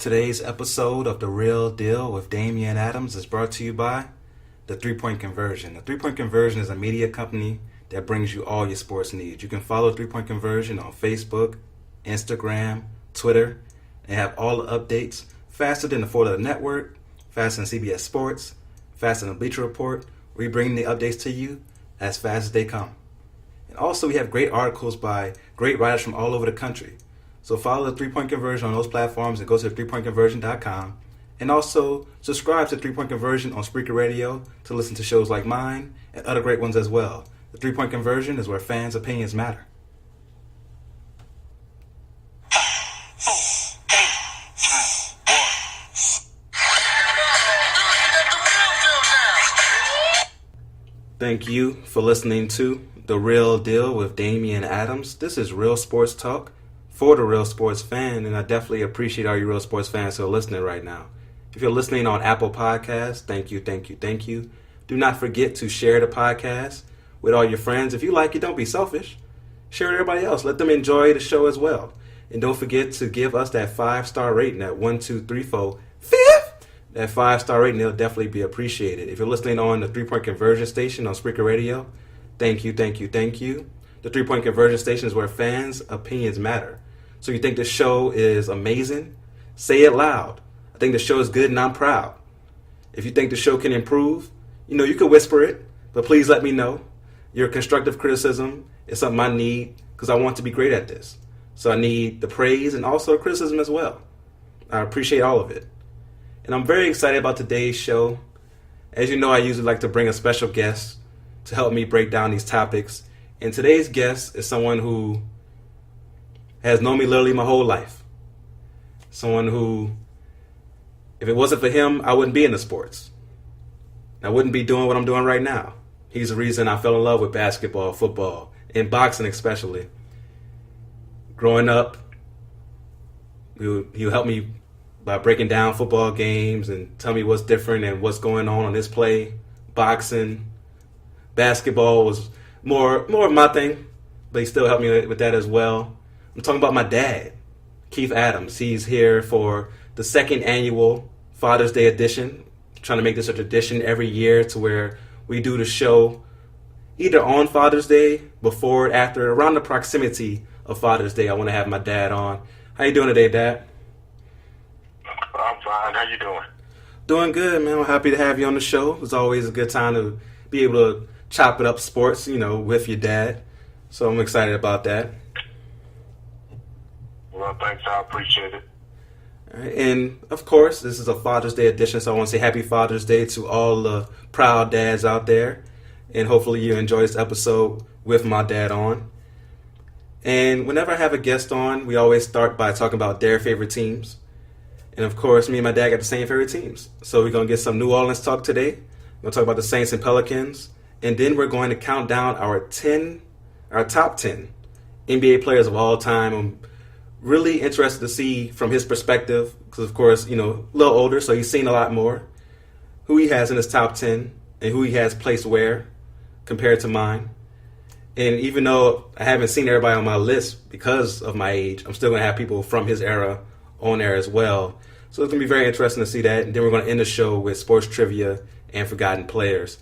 Today's episode of The Real Deal with Damian Adams is brought to you by The 3 Point Conversion. The 3 Point Conversion is a media company that brings you all your sports needs. You can follow 3 Point Conversion on Facebook, Instagram, Twitter, and have all the updates faster than the 4-letter network, faster than CBS Sports, faster than Bleacher Report. We bring the updates to you as fast as they come. And also we have great articles by great writers from all over the country. So follow the 3 Point Conversion on those platforms and go to 3pointconversion.com. And also subscribe to 3 Point Conversion on Spreaker Radio to listen to shows like mine and other great ones as well. The 3 Point Conversion is where fans' opinions matter. Thank you for listening to The Real Deal with Damian Adams. This is Real Sports Talk for the real sports fan, and I definitely appreciate all you real sports fans who are listening right now. If you're listening on Apple Podcasts, thank you. Do not forget to share the podcast with all your friends. If you like it, don't be selfish. Share it with everybody else. Let them enjoy the show as well. And don't forget to give us that 5-star rating at 1, 2, 3, 4, 5th. That 5-star rating, it'll definitely be appreciated. If you're listening on the 3 Point Conversion station on Spreaker Radio, thank you. The 3 Point Conversion station is where fans' opinions matter. So you think the show is amazing? Say it loud. I think the show is good and I'm proud. If you think the show can improve, you can whisper it, but please let me know. Your constructive criticism is something I need because I want to be great at this. So I need the praise and also criticism as well. I appreciate all of it. And I'm very excited about today's show. As you know, I usually like to bring a special guest to help me break down these topics. And today's guest is someone who has known me literally my whole life. Someone who, if it wasn't for him, I wouldn't be in the sports. I wouldn't be doing what I'm doing right now. He's the reason I fell in love with basketball, football, and boxing especially. Growing up, he'll help me by breaking down football games and tell me what's different and what's going on this play. Boxing, basketball was more of my thing, but he still helped me with that as well. I'm talking about my dad, Keith Adams. He's here for the second annual Father's Day edition. Trying to make this a tradition every year to where we do the show either on Father's Day, before, after, around the proximity of Father's Day. I want to have my dad on. How you doing today, Dad? I'm fine. How you doing? Doing good, man. I'm happy to have you on the show. It's always a good time to be able to chop it up sports, with your dad. So I'm excited about that. Well, thanks. I appreciate it. All right. And, of course, this is a Father's Day edition, so I want to say Happy Father's Day to all the proud dads out there. And hopefully you enjoy this episode with my dad on. And whenever I have a guest on, we always start by talking about their favorite teams. And, of course, me and my dad got the same favorite teams. So we're going to get some New Orleans talk today. We're going to talk about the Saints and Pelicans. And then we're going to count down our top 10 NBA players of all time. I'm really interested to see from his perspective, because, of course, a little older, so he's seen a lot more, who he has in his top 10 and who he has placed where compared to mine. And even though I haven't seen everybody on my list because of my age, I'm still going to have people from his era on there as well. So it's going to be very interesting to see that. And then we're going to end the show with sports trivia and forgotten players.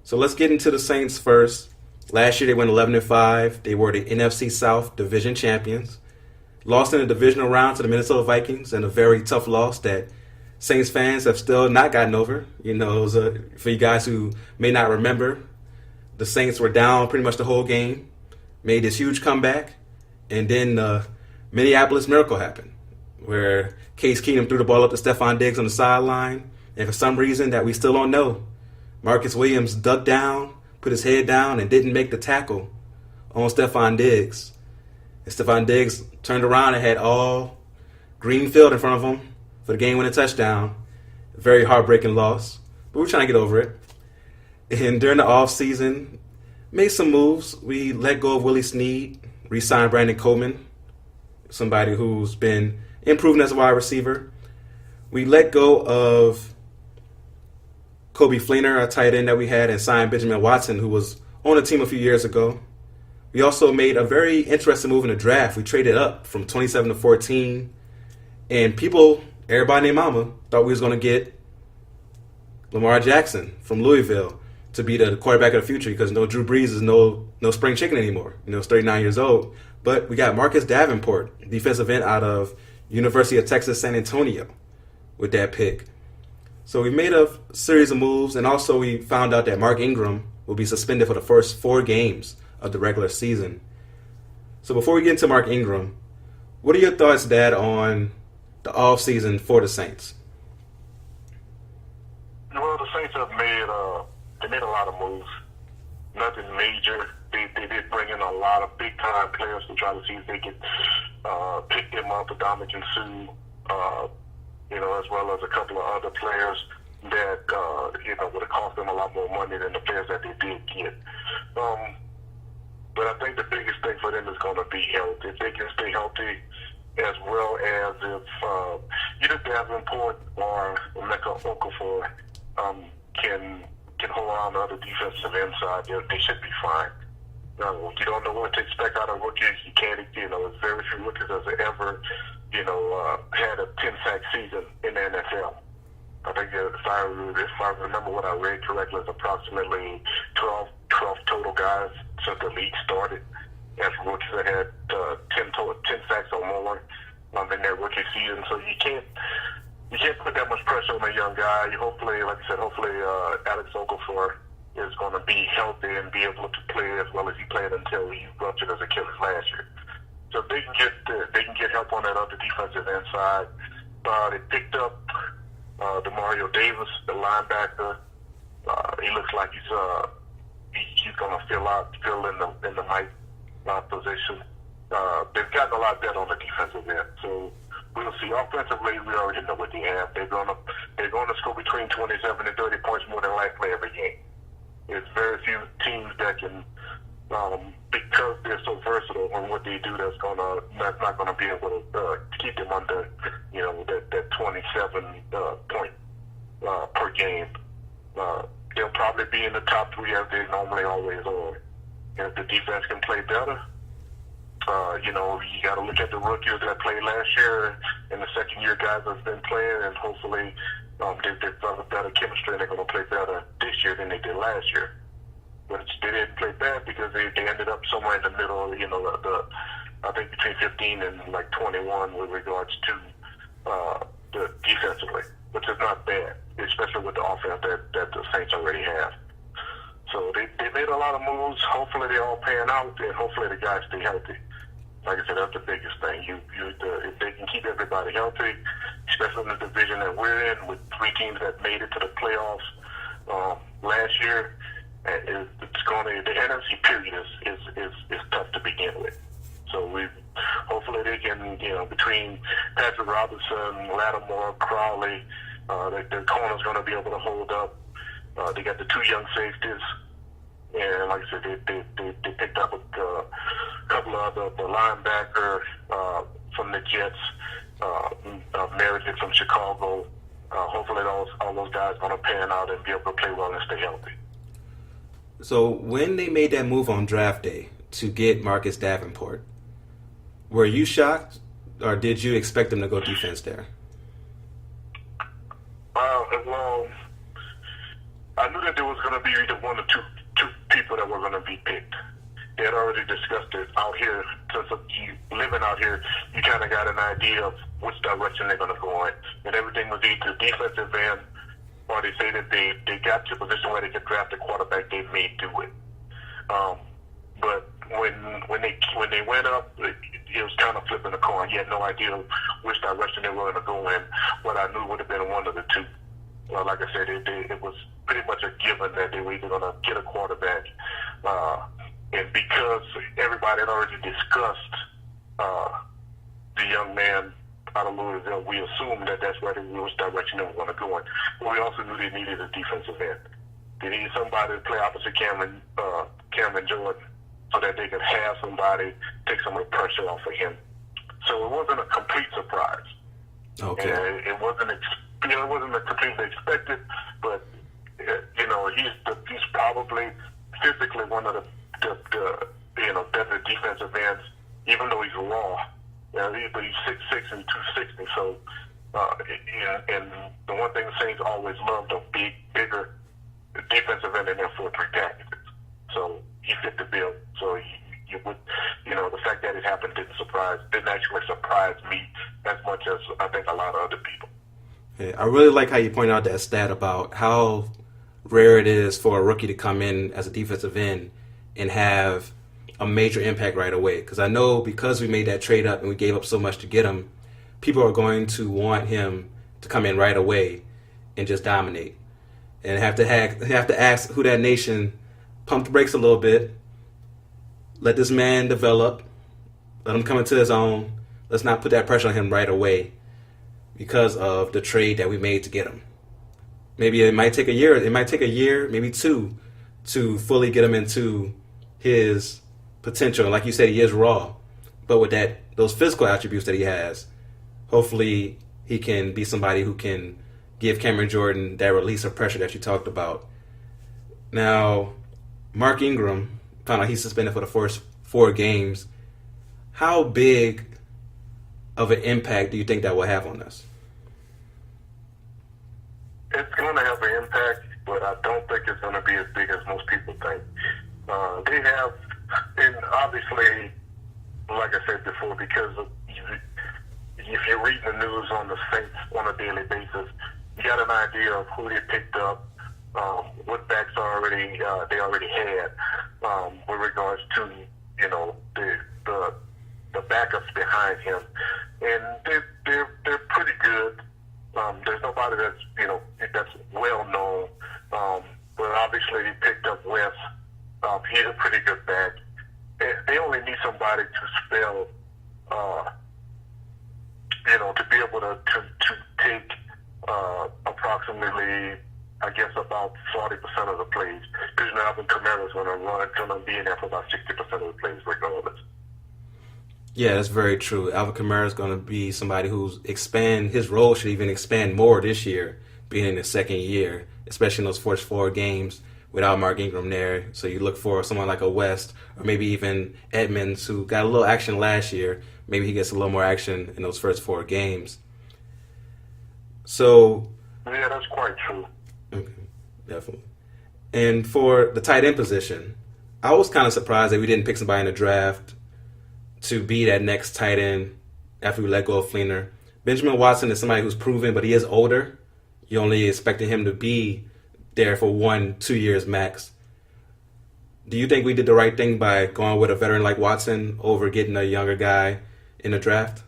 So let's get into the Saints first. Last year they went 11-5. They were the NFC South Division champions. Lost in the divisional round to the Minnesota Vikings, and a very tough loss that Saints fans have still not gotten over. For you guys who may not remember, the Saints were down pretty much the whole game, made this huge comeback, and then the Minneapolis Miracle happened, where Case Keenum threw the ball up to Stephon Diggs on the sideline, and for some reason that we still don't know, Marcus Williams ducked down, put his head down, and didn't make the tackle on Stephon Diggs. And Stephon Diggs turned around and had all green field in front of him for the game-winning touchdown. Very heartbreaking loss, but we're trying to get over it. And during the offseason, made some moves. We let go of Willie Snead, re-signed Brandon Coleman, somebody who's been improving as a wide receiver. We let go of Kobe Fleener, a tight end that we had, and signed Benjamin Watson, who was on the team a few years ago. We also made a very interesting move in the draft. We traded up from 27 to 14, and people everybody named Mama thought we was going to get Lamar Jackson from Louisville to be the quarterback of the future because no Drew Brees is no spring chicken anymore. He's 39 years old. But we got Marcus Davenport, defensive end out of University of Texas San Antonio, with that pick. So we made a series of moves, and also we found out that Mark Ingram will be suspended for the first 4 games of the regular season. So before we get into Mark Ingram, what are your thoughts, Dad, on the offseason for the Saints? Well, the Saints have made a lot of moves. Nothing major. They did bring in a lot of big time players to try to see if they could pick them up, Dominican Sue, as well as a couple of other players that would have cost them a lot more money than the players that they did get. But I think the biggest thing for them is going to be health. If they can stay healthy, as well as if either Davenport or Emeka Okafor can hold on to other defensive inside, they should be fine. You don't know what to expect out of rookies. You can't, there's very few rookies that have ever, had a 10-sack season in the NFL. I think if I remember what I read correctly, it's approximately 12 total guys since the league started as rookies that had 10 sacks or more in their rookie season. So you can't put that much pressure on a young guy. Hopefully, like I said, Alex Okafor is going to be healthy and be able to play as well as he played until he ruptured his Achilles last year. So if they can get help on that other defensive end side. They picked up Demario Davis, the linebacker. He looks like he's going to fill in the right position. They've gotten a lot better on the defensive end. So we'll see. Offensively, we already know what they have. They're going to score between 27 and 30 points more than likely every game. There's very few teams that can, because they're so versatile on what they do, that's not going to be able to keep them under, that 27 point per game. They'll probably be in the top 3 as they normally always are. And if the defense can play better, you got to look at the rookies that played last year and the second-year guys that's been playing, and hopefully they've developed better chemistry and they're going to play better this year than they did last year. But they didn't play bad because they ended up somewhere in the middle, I think between 15 and 21 with regards to the defensively, which is not bad, especially with the offense that the Saints already have. So they made a lot of moves. Hopefully they all pan out, and hopefully the guys stay healthy. Like I said, that's the biggest thing. If they can keep everybody healthy, especially in the division that we're in, with 3 teams that made it to the playoffs last year, the NFC period is tough to begin with. So hopefully they can, between Patrick Robinson, Lattimore, Crowley, their corner's going to be able to hold up. They got the 2 young safeties. And like I said, they picked up a couple of the linebacker from the Jets, Meredith from Chicago. Hopefully all those guys are going to pan out and be able to play well and stay healthy. So when they made that move on draft day to get Marcus Davenport, were you shocked, or did you expect them to go defense there? Well, I knew that there was going to be either one or two people that were going to be picked. They had already discussed it out here. Since you living out here, you kind of got an idea of which direction they're going to go in. And everything was either defensive end, or they say that they got to a position where they could draft a quarterback, they may do it. But when they went up, it was kind of flipping the coin. You had no idea which direction they were going to go in. What I knew would have been one of the two. Well, like I said, it was pretty much a given that they were either going to get a quarterback. And because everybody had already discussed the young man out of Louisville, we assumed that that's which direction they were going to go in. But we also knew they needed a defensive end. They needed somebody to play opposite Cameron Jordan so that they could have somebody take some of the pressure off of him. So it wasn't a complete surprise. Okay. And it wasn't completely expected, but he's probably physically one of the better defensive ends, even though he's raw. But he's 6'6" and 260, so And the one thing the Saints always loved a bigger defensive end in their 4-3 packages. So he fit the bill. So you would, the fact that it happened didn't actually surprise me as much as I think a lot of other people. Yeah, I really like how you pointed out that stat about how rare it is for a rookie to come in as a defensive end and have a major impact right away. Because I know because we made that trade up and we gave up so much to get him, people are going to want him to come in right away and just dominate. And have to ask who that nation pump the brakes a little bit. Let this man develop. Let him come into his own. Let's not put that pressure on him right away because of the trade that we made to get him. Maybe it might take a year. It might take a year, maybe two, to fully get him into his potential. Like you said, he is raw. But with those physical attributes that he has, hopefully he can be somebody who can give Cameron Jordan that release of pressure that you talked about. Now, Mark Ingram found out he's suspended for the first 4 games. How big of an impact do you think that will have on us? It's going to have an impact, but I don't think it's going to be as big as most people think. They have, and obviously, like I said before, because if you're reading the news on the Saints on a daily basis, you got an idea of who they picked up, what backs they already had, with regards to the backups behind him, and they're pretty good. There's nobody that's well known, but obviously they picked up Wes. He's a pretty good back. They only need somebody to spell, to be able to take approximately, I guess, about 40% of the plays. Because Alvin Kamara is going to be in there for about 60% of the plays regardless. Yeah, that's very true. Alvin Kamara is going to be somebody his role should even expand more this year, being in his second year, especially in those first 4 games without Mark Ingram there. So you look for someone like a West or maybe even Edmonds, who got a little action last year. Maybe he gets a little more action in those first 4 games. So yeah, that's quite true. Okay, definitely. And for the tight end position, I was kind of surprised that we didn't pick somebody in the draft to be that next tight end after we let go of Fleener. Benjamin Watson is somebody who's proven, but he is older. You only expected him to be there for 1-2 years max. Do you think we did the right thing by going with a veteran like Watson over getting a younger guy in the draft?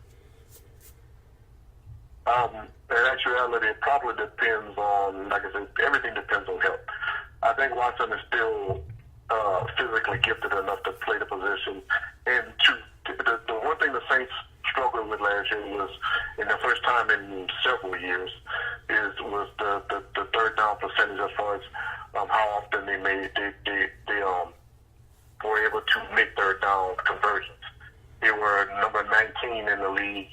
In actuality, it probably depends on, like I said, everything depends on health. I think Watson is still physically gifted enough to play the position. And the one thing the Saints struggled with last year was, in the first time in several years, was the third down percentage as far as how often they were able to make third down conversions. They were number 19 in the league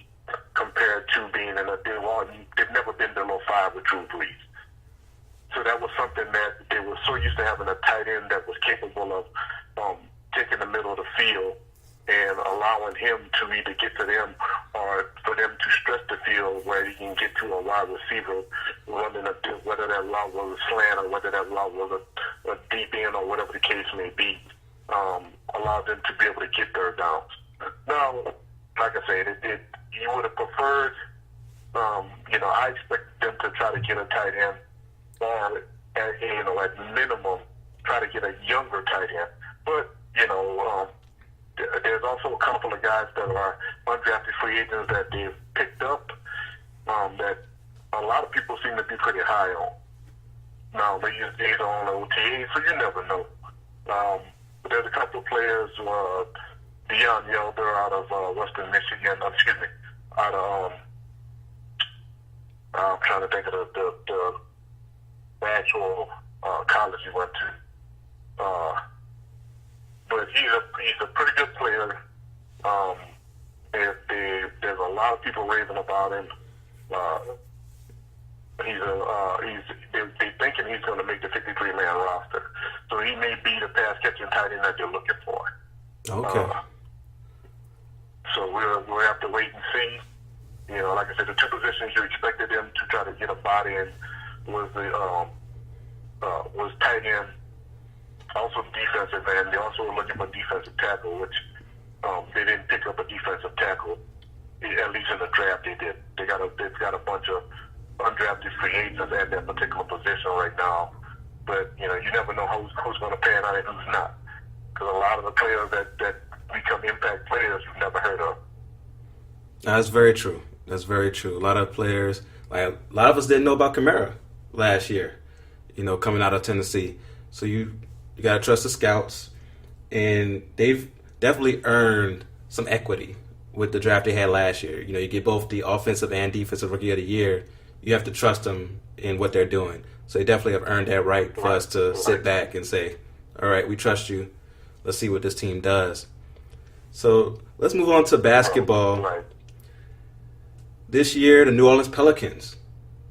compared to being they've never been below 5 with Drew Brees. So that was something that they were so used to having a tight end that was capable of taking the middle of the field and allowing him to either get to them or for them to stretch the field where he can get to a wide receiver running whether that route was a slant or whether that route was a deep end or whatever the case may be, allowed them to be able to get third downs. Now, like I said, you would have preferred, I expect them to try to get a tight end or, at minimum, try to get a younger tight end. But, there's also a couple of guys that are undrafted free agents that they've picked up that a lot of people seem to be pretty high on. Now, they use data on OTA, so you never know. But there's a couple of players, Deion Yelder out of Western Michigan, out of, I'm trying to think of the actual college he went to. But he's a pretty good player. There's a lot of people raving about him. They're thinking he's going to make the 53-man roster. So he may be the pass-catching tight end that they're looking for. Okay. So we'll have to wait and see. You know, like I said, the two positions you expected them to try to get a body in was was tight end, also defensive end. They also were looking for defensive tackle, which they didn't pick up a defensive tackle. At least in the draft, they did. They've got a bunch of undrafted free agents at that particular position right now. But you know, you never know who's going to pan out and who's not, because a lot of the players that become impact players you've never heard of. That's very true. That's very true. A lot of players, like a lot of us didn't know about Kamara last year, you know, coming out of Tennessee. So you got to trust the scouts, and they've definitely earned some equity with the draft they had last year. You know, you get both the offensive and defensive rookie of the year. You have to trust them in what they're doing. So they definitely have earned that right for us to sit back and say, all right, we trust you. Let's see what this team does. So let's move on to basketball. Right. This year, the New Orleans Pelicans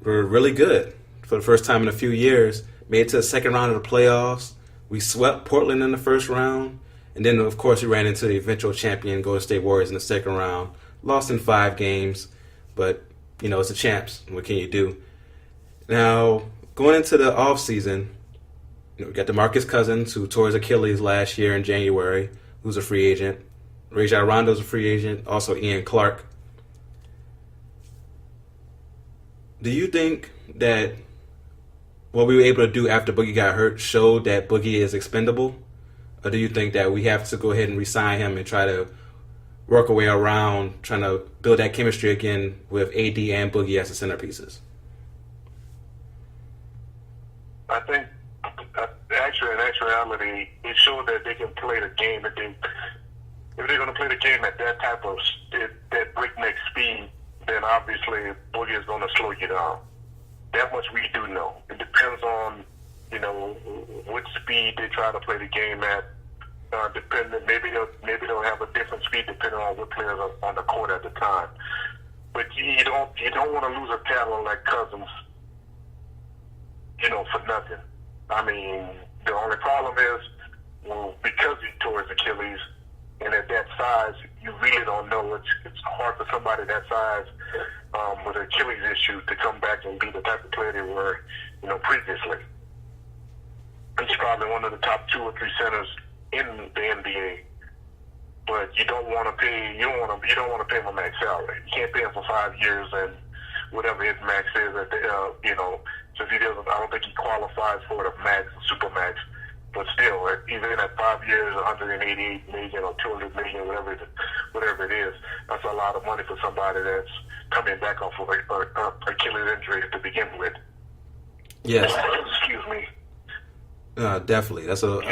were really good for the first time in a few years. Made it to the second round of the playoffs. We swept Portland in the first round. And then, of course, we ran into the eventual champion, Golden State Warriors, in the second round. Lost in 5 games. But, you know, it's the champs. What can you do? Now, going into the offseason, you know, we got DeMarcus Cousins, who tore his Achilles last year in January, who's a free agent. Rajon Rondo's a free agent. Also, Ian Clark. Do you think that what we were able to do after Boogie got hurt showed that Boogie is expendable? Or do you think that we have to go ahead and re-sign him and try to work our way around trying to build that chemistry again with AD and Boogie as the centerpieces? I think, actually, in actuality, it showed that they can play the game. If they're going to play the game at that type of that breakneck speed, then obviously Boogie is going to slow you down. That much we do know. It depends on, you know, what speed they try to play the game at. Maybe they'll have a different speed depending on what players are on the court at the time. But you don't want to lose a talent like Cousins, you know, for nothing. I mean, the only problem is, well, because he tore his Achilles, and at that size, you really don't know. It's hard for somebody that size with an Achilles issue to come back and be the type of player they were, you know, previously. He's probably one of the top 2 or 3 centers in the NBA. But you don't want to pay. You don't want to pay him a max salary. You can't pay him for 5 years and whatever his max is. You know, since he doesn't, I don't think he qualifies for the max, super max. But still, even at 5 years, 188 million or 200 million, whatever it is, that's a lot of money for somebody that's coming back off of a Achilles injury to begin with. Yes. Excuse me. Definitely. So.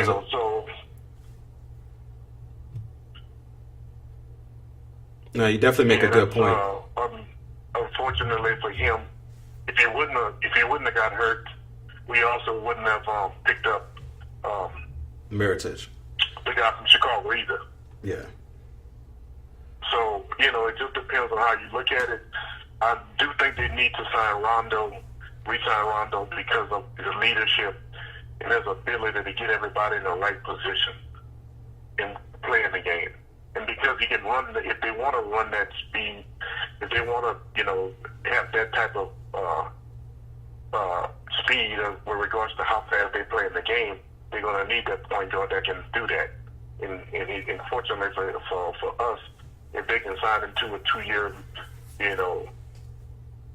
No, you definitely make a good point. Unfortunately for him, if he wouldn't have got hurt, we also wouldn't have picked up Mirotic. The guy from Chicago either. Yeah. So, you know, it just depends on how you look at it. I do think they need to re-sign Rondo because of his leadership and his ability to get everybody in the right position and play in the game. And because he can run, if they want to run that speed, if they want to, you know, have that type of speed with regards to how fast they play in the game, they're going to need that point guard that can do that. And fortunately for us, if they can sign into a 2-year, you know,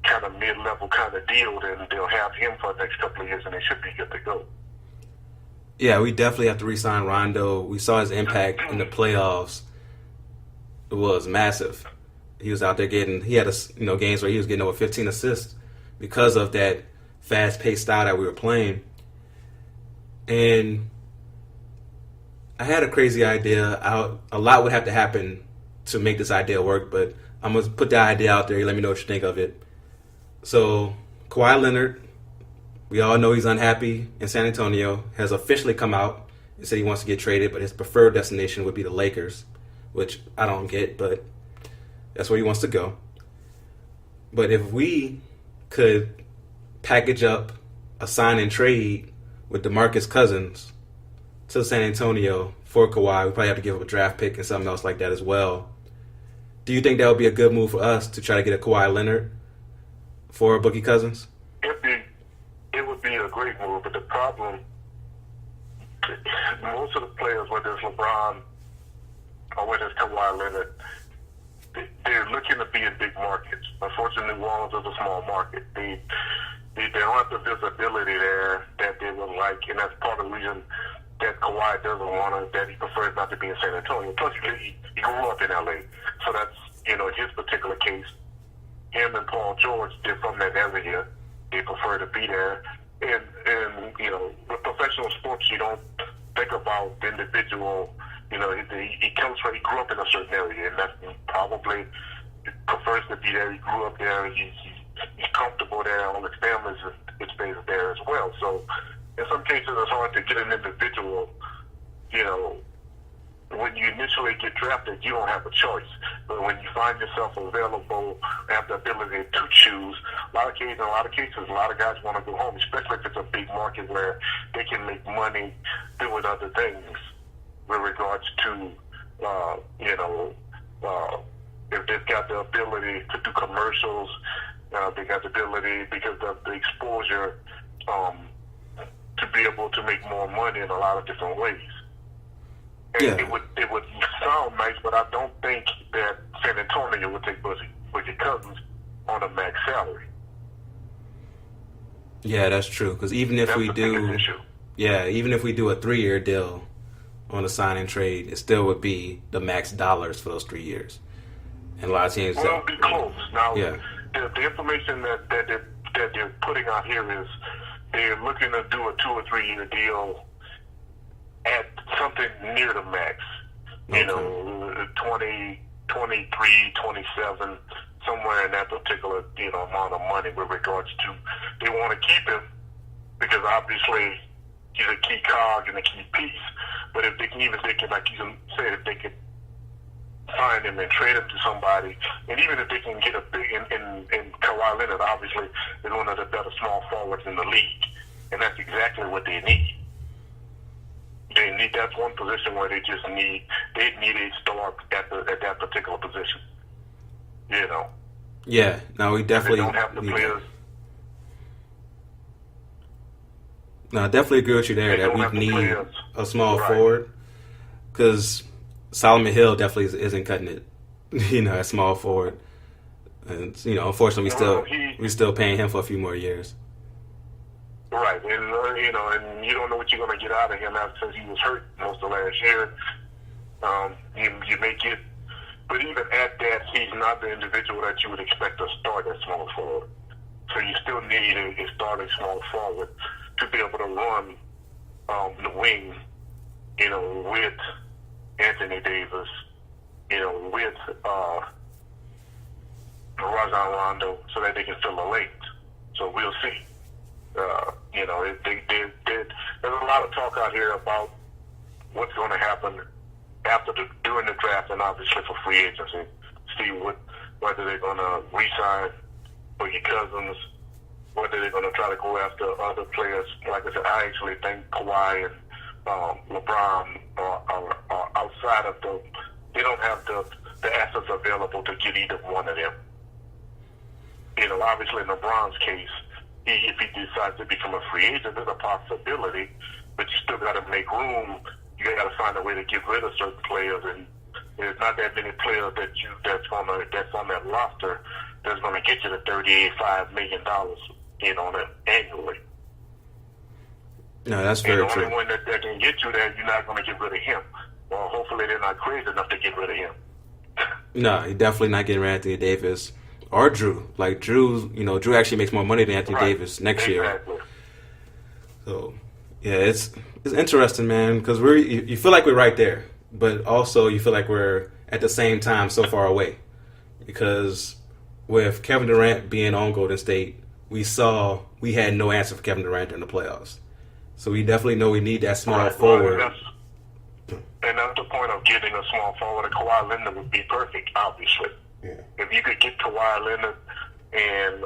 kind of mid-level kind of deal, then they'll have him for the next couple of years, and they should be good to go. Yeah, we definitely have to re-sign Rondo. We saw his impact in the playoffs. It was massive. He was out there he had games where he was getting over 15 assists because of that fast-paced style that we were playing. And I had a crazy idea. A lot would have to happen to make this idea work, but I'm going to put the idea out there. You let me know what you think of it. So, Kawhi Leonard, we all know he's unhappy in San Antonio, has officially come out and said he wants to get traded, but his preferred destination would be the Lakers, which I don't get, but that's where he wants to go. But if we could package up a sign and trade with DeMarcus Cousins to San Antonio for Kawhi, we probably have to give up a draft pick and something else like that as well. Do you think that would be a good move for us to try to get a Kawhi Leonard for Boogie Cousins? It would be a great move, but the problem, most of the players, whether it's LeBron or whether it's Kawhi Leonard, they're looking to be in big markets. Unfortunately, New Orleans is a small market. They don't have the visibility there that they would like, and that's part of the reason that Kawhi doesn't want to, that he prefers not to be in San Antonio. Plus, he grew up in L.A., so that's, in his particular case, him and Paul George, they're from that area. They prefer to be there. And with professional sports, you don't think about the individual. He grew up in a certain area, and that probably prefers to be there. He grew up there. He's comfortable there. All his family's stays there as well. So in some cases, it's hard to get an individual. When you initially get drafted, you don't have a choice. But when you find yourself available, have the ability to choose, a lot of cases, a lot of guys want to go home, especially if it's a big market where they can make money doing other things with regards to, if they've got the ability to do commercials, they got the ability because of the exposure to be able to make more money in a lot of different ways. And yeah. It would sound nice, but I don't think that San Antonio would take Boogie Cousins on a max salary. Yeah, that's true. Because even if we do a 3-year deal on a sign and trade, it still would be the max dollars for those 3 years. And a lot of teams. Well, it'll be close. Now, yeah. the information that they're putting out here is they're looking to do a 2 or 3 year deal at something near the max. Okay. 20, 23, 27, somewhere in that particular amount of money with regards to they want to keep him because obviously he's a key cog and a key piece. But if they can like you said, if they could sign him and trade him to somebody, and even if they can get a big in Kawhi Leonard, obviously is one of the better small forwards in the league, and that's exactly what they need. That's one position where they need a star at that particular position. Yeah, no, we definitely don't have the players. No, I definitely agree with you there that we need a small forward because Solomon Hill definitely isn't cutting it, at small forward, and unfortunately we're still paying him for a few more years. Right, and and you don't know what you're going to get out of him since he was hurt most of last year. You may get, but even at that, he's not the individual that you would expect to start at small forward. So you still need a starting small forward to be able to run the wing, with Anthony Davis, with Rajon Rondo, so that they can fill the lanes. So we'll see. There's a lot of talk out here about what's going to happen during the draft and obviously for free agency. See whether they're going to re-sign Boogie Cousins, whether they're going to try to go after other players. Like I said, I actually think Kawhi and LeBron are outside of they don't have the assets available to get either one of them. Obviously in LeBron's case, if he decides to become a free agent, there's a possibility, but you still got to make room. You got to find a way to get rid of certain players, and there's not that many players that's on that roster that's going to get you the $35 million on it annually. No, that's very true. The only one that can get you there, you're not going to get rid of him. Well, hopefully they're not crazy enough to get rid of him. No, he's definitely not getting rid of Anthony Davis. Or Drew. Like Drew actually makes more money than Anthony Davis next year. So, yeah, it's interesting, man, because you feel like we're right there, but also you feel like we're at the same time so far away. Because with Kevin Durant being on Golden State, we had no answer for Kevin Durant in the playoffs. So we definitely know we need that small forward. And that's the point of getting a small forward. And Kawhi Leonard would be perfect, obviously. Yeah. If you could get Kawhi Leonard, and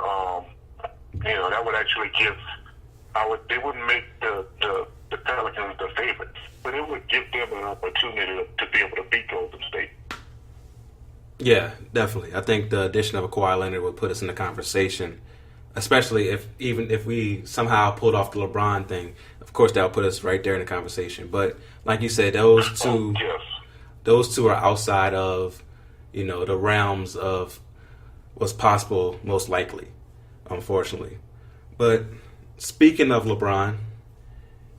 that would actually give. They wouldn't make the Pelicans the favorites, but it would give them an opportunity to be able to beat Golden State. Yeah, definitely. I think the addition of a Kawhi Leonard would put us in the conversation, especially if we somehow pulled off the LeBron thing. Of course, that would put us right there in the conversation. But like you said, Oh, yes. those two are outside of the realms of what's possible, most likely, unfortunately. But speaking of LeBron,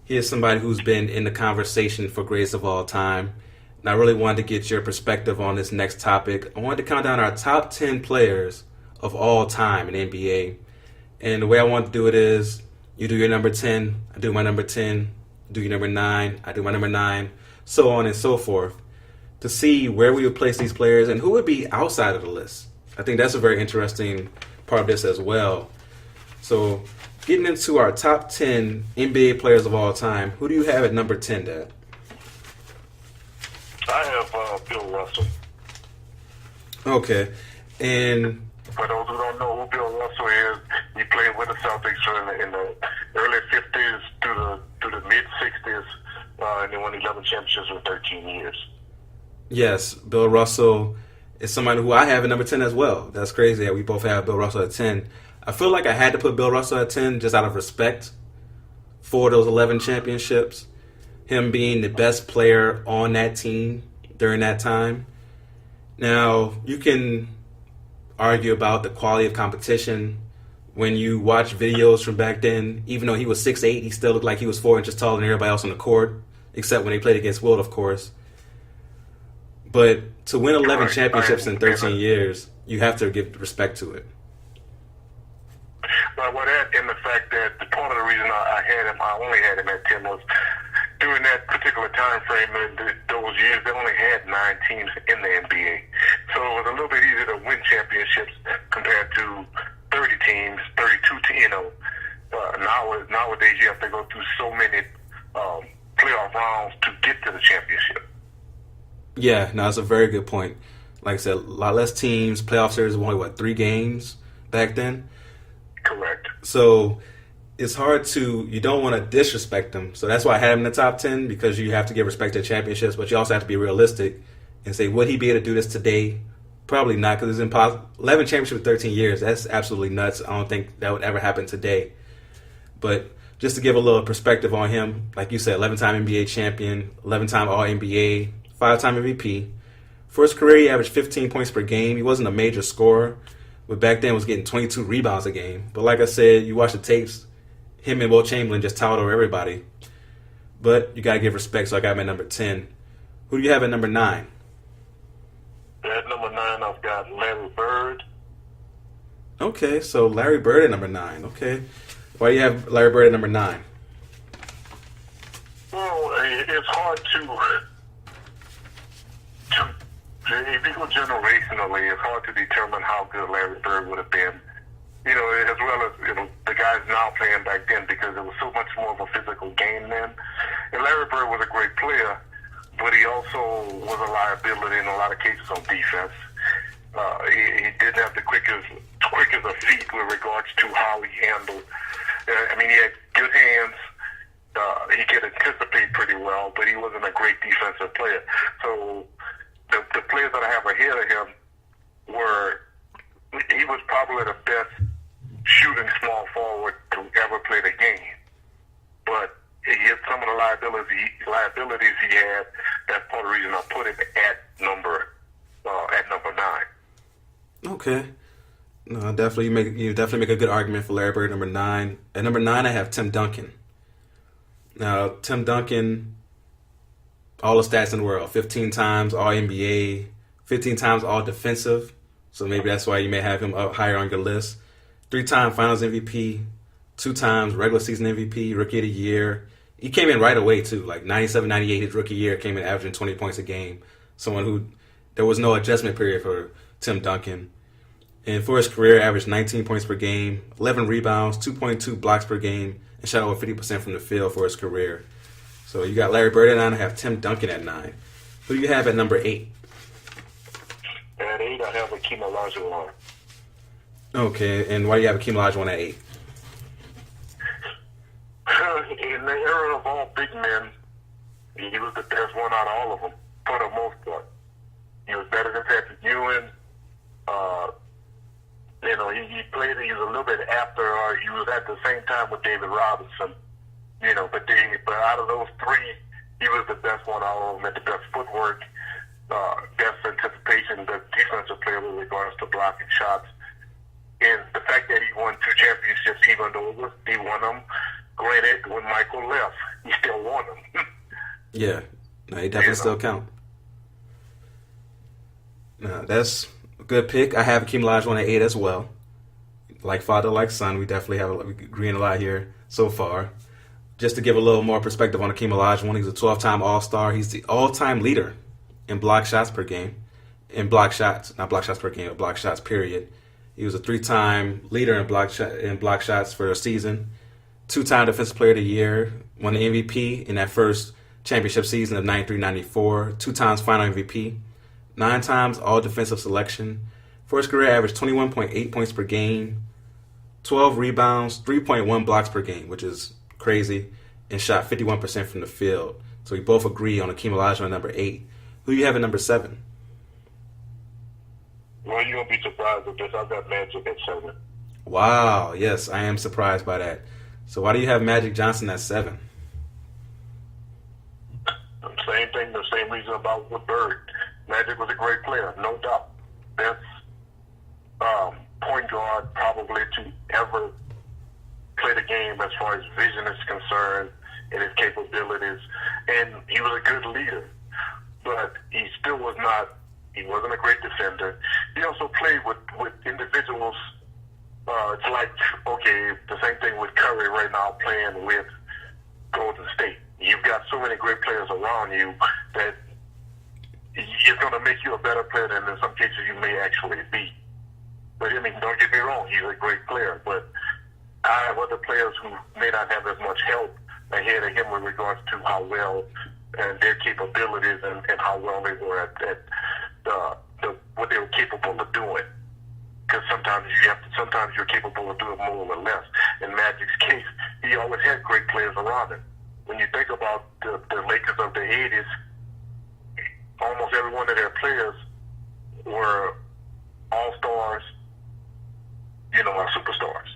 here's somebody who's been in the conversation for greatest of all time. And I really wanted to get your perspective on this next topic. I wanted to count down our top 10 players of all time in NBA. And the way I want to do it is you do your number 10, I do my number 10, do your number 9, I do my number 9, so on and so forth, to see where we would place these players and who would be outside of the list. I think that's a very interesting part of this as well. So, getting into our top 10 NBA players of all time, who do you have at number 10, Dad? I have Bill Russell. Okay. And For those who don't know who Bill Russell is, he played with the Celtics in the early 50s to the mid 60s, and they won 11 championships in 13 years. yes, Bill Russell is somebody who I have at number 10 as well. That's crazy that we both have Bill Russell at 10. I feel like I had to put Bill Russell at 10 just out of respect for those 11 championships. Him being the best player on that team during that time. Now, you can argue about the quality of competition. When you watch videos from back then, even though he was 6'8", he still looked like he was 4 inches taller than everybody else on the court, except when they played against Wilt, of course. But to win 11 championships in 13 years, you have to give respect to it. But with that, and the fact that the part of the reason I only had him at 10 was during that particular time frame, those years, they only had 9 teams in the NBA. So it was a little bit easier to win championships compared to 30 teams, 32 teams. Nowadays, you have to go through so many playoff rounds to get to the championship. Yeah, no, that's a very good point. Like I said, a lot less teams. Playoff series were only, 3 games back then? Correct. So it's hard you don't want to disrespect them. So that's why I had him in the top 10, because you have to give respect to championships, but you also have to be realistic and say, would he be able to do this today? Probably not, because it's impossible. 11 championships in 13 years, that's absolutely nuts. I don't think that would ever happen today. But just to give a little perspective on him, like you said, 11-time NBA champion, 11-time All-NBA, 5-time MVP. For his career, he averaged 15 points per game. He wasn't a major scorer, but back then was getting 22 rebounds a game. But like I said, you watch the tapes, him and Wilt Chamberlain just towered over everybody. But you got to give respect, so I got him at number 10. Who do you have at number 9? At number 9, I've got Larry Bird. Okay, so Larry Bird at number 9. Okay. Why do you have Larry Bird at number 9? Well, it's hard if you go generationally, it's hard to determine how good Larry Bird would have been. As well as the guys now playing back then, because it was so much more of a physical game then. And Larry Bird was a great player, but he also was a liability in a lot of cases on defense. He didn't have the quickest of feet with regards to how he handled. He had good hands. He could anticipate pretty well, but he wasn't a great defensive player. So the players that I have ahead of him he was probably the best shooting small forward to ever play the game. But he had some of the liabilities he had. That's part of the reason I put him at number 9. Okay. No, you definitely make a good argument for Larry Bird at number 9. At number 9, I have Tim Duncan. Now, Tim Duncan, all the stats in the world: 15 times All NBA, 15 times All Defensive. So maybe that's why you may have him up higher on your list. 3-time Finals MVP, 2 times regular season MVP, Rookie of the Year. He came in right away too, like 97, 98. His rookie year came in averaging 20 points a game. Someone who there was no adjustment period for Tim Duncan. And for his career, averaged 19 points per game, 11 rebounds, 2.2 blocks per game, and shot over 50% from the field for his career. So you got Larry Bird at 9, I have Tim Duncan at 9. Who do you have at number 8? At 8, I have Akeem Olajuwon. Okay, and why do you have Akeem Olajuwon at 8? In the era of all big men, he was the best one out of all of them, for the most part. He was better than Patrick Ewing. He played. He was a little bit after, or he was at the same time with David Robinson. But out of those three, he was the best one. All of them had the best footwork, best anticipation, best defensive player with regards to blocking shots. And the fact that he won 2 championships, even though he won them, granted, when Michael left, he still won them. Yeah, no, he definitely still count. No, that's a good pick. I have Hakeem Olajuwon at 8 as well. Like father, like son, we definitely have agreeing a lot here so far. Just to give a little more perspective on Hakeem Olajuwon, he's a 12-time All-Star. He's the all-time leader in block shots per game. In block shots, not block shots per game, but block shots, period. He was a 3-time leader in block shots for a season. 2-time Defensive Player of the Year. Won the MVP in that first championship season of 93-94. 2 times Final MVP. 9 times All-Defensive Selection. For his career, averaged 21.8 points per game. 12 rebounds, 3.1 blocks per game, which is crazy, and shot 51% from the field. So we both agree on Hakeem Olajuwon at number 8. Who do you have at number 7? Well, you're going to be surprised with this. I've got Magic at 7. Wow, yes, I am surprised by that. So why do you have Magic Johnson at 7? Same thing, the same reason about with Bird. Magic was a great player, no doubt. Best point guard probably to ever play the game as far as vision is concerned and his capabilities. And he was a good leader, but he still was not, he wasn't a great defender. He also played with individuals. It's like, okay, the same thing with Curry right now playing with Golden State. You've got so many great players around you that it's going to make you a better player than in some cases you may actually be. But, I mean, don't get me wrong, he's a great player. But I have other players who may not have as much help ahead of him with regards to how well and their capabilities and how well they were at what they were capable of doing. Because sometimes you're capable of doing more or less. In Magic's case, he always had great players around him. When you think about the Lakers of the 80s, almost every one of their players were all-stars, or superstars.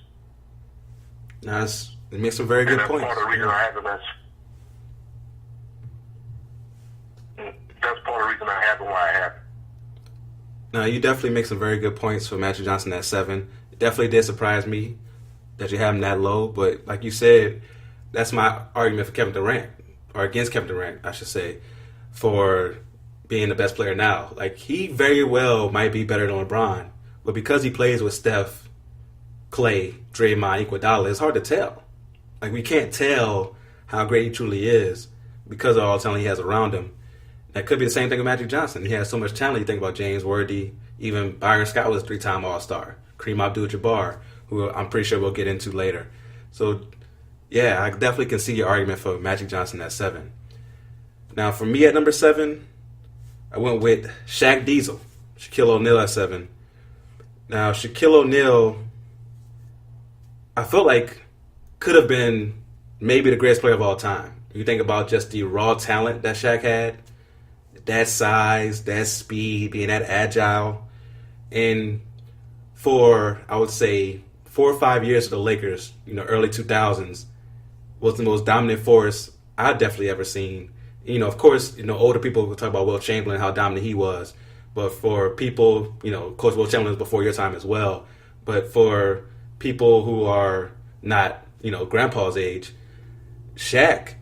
Now, it makes some very good points. That's part of the reason I have him that's part of the reason I have him why I have him. Now, you definitely make some very good points for Magic Johnson at 7. It definitely did surprise me that you have him that low, but like you said, that's my argument for Kevin Durant, or against Kevin Durant, I should say, for being the best player now. Like, he very well might be better than LeBron, but because he plays with Steph, Clay, Draymond, Iguodala, it's hard to tell. Like, we can't tell how great he truly is because of all the talent he has around him. That could be the same thing with Magic Johnson. He has so much talent. You think about James Worthy, even Byron Scott was a 3-time All-Star. Kareem Abdul-Jabbar, who I'm pretty sure we'll get into later. So, yeah, I definitely can see your argument for Magic Johnson at 7. Now, for me at number 7, I went with Shaq Diesel, Shaquille O'Neal at 7. Now, Shaquille O'Neal, I feel like could have been maybe the greatest player of all time. You think about just the raw talent that Shaq had, that size, that speed, being that agile. And for, I would say, 4 or 5 years of the Lakers, early 2000s, was the most dominant force I've definitely ever seen. Of course, older people will talk about Wilt Chamberlain, how dominant he was. But for people, of course, Wilt Chamberlain was before your time as well. But for people who are not, grandpa's age, Shaq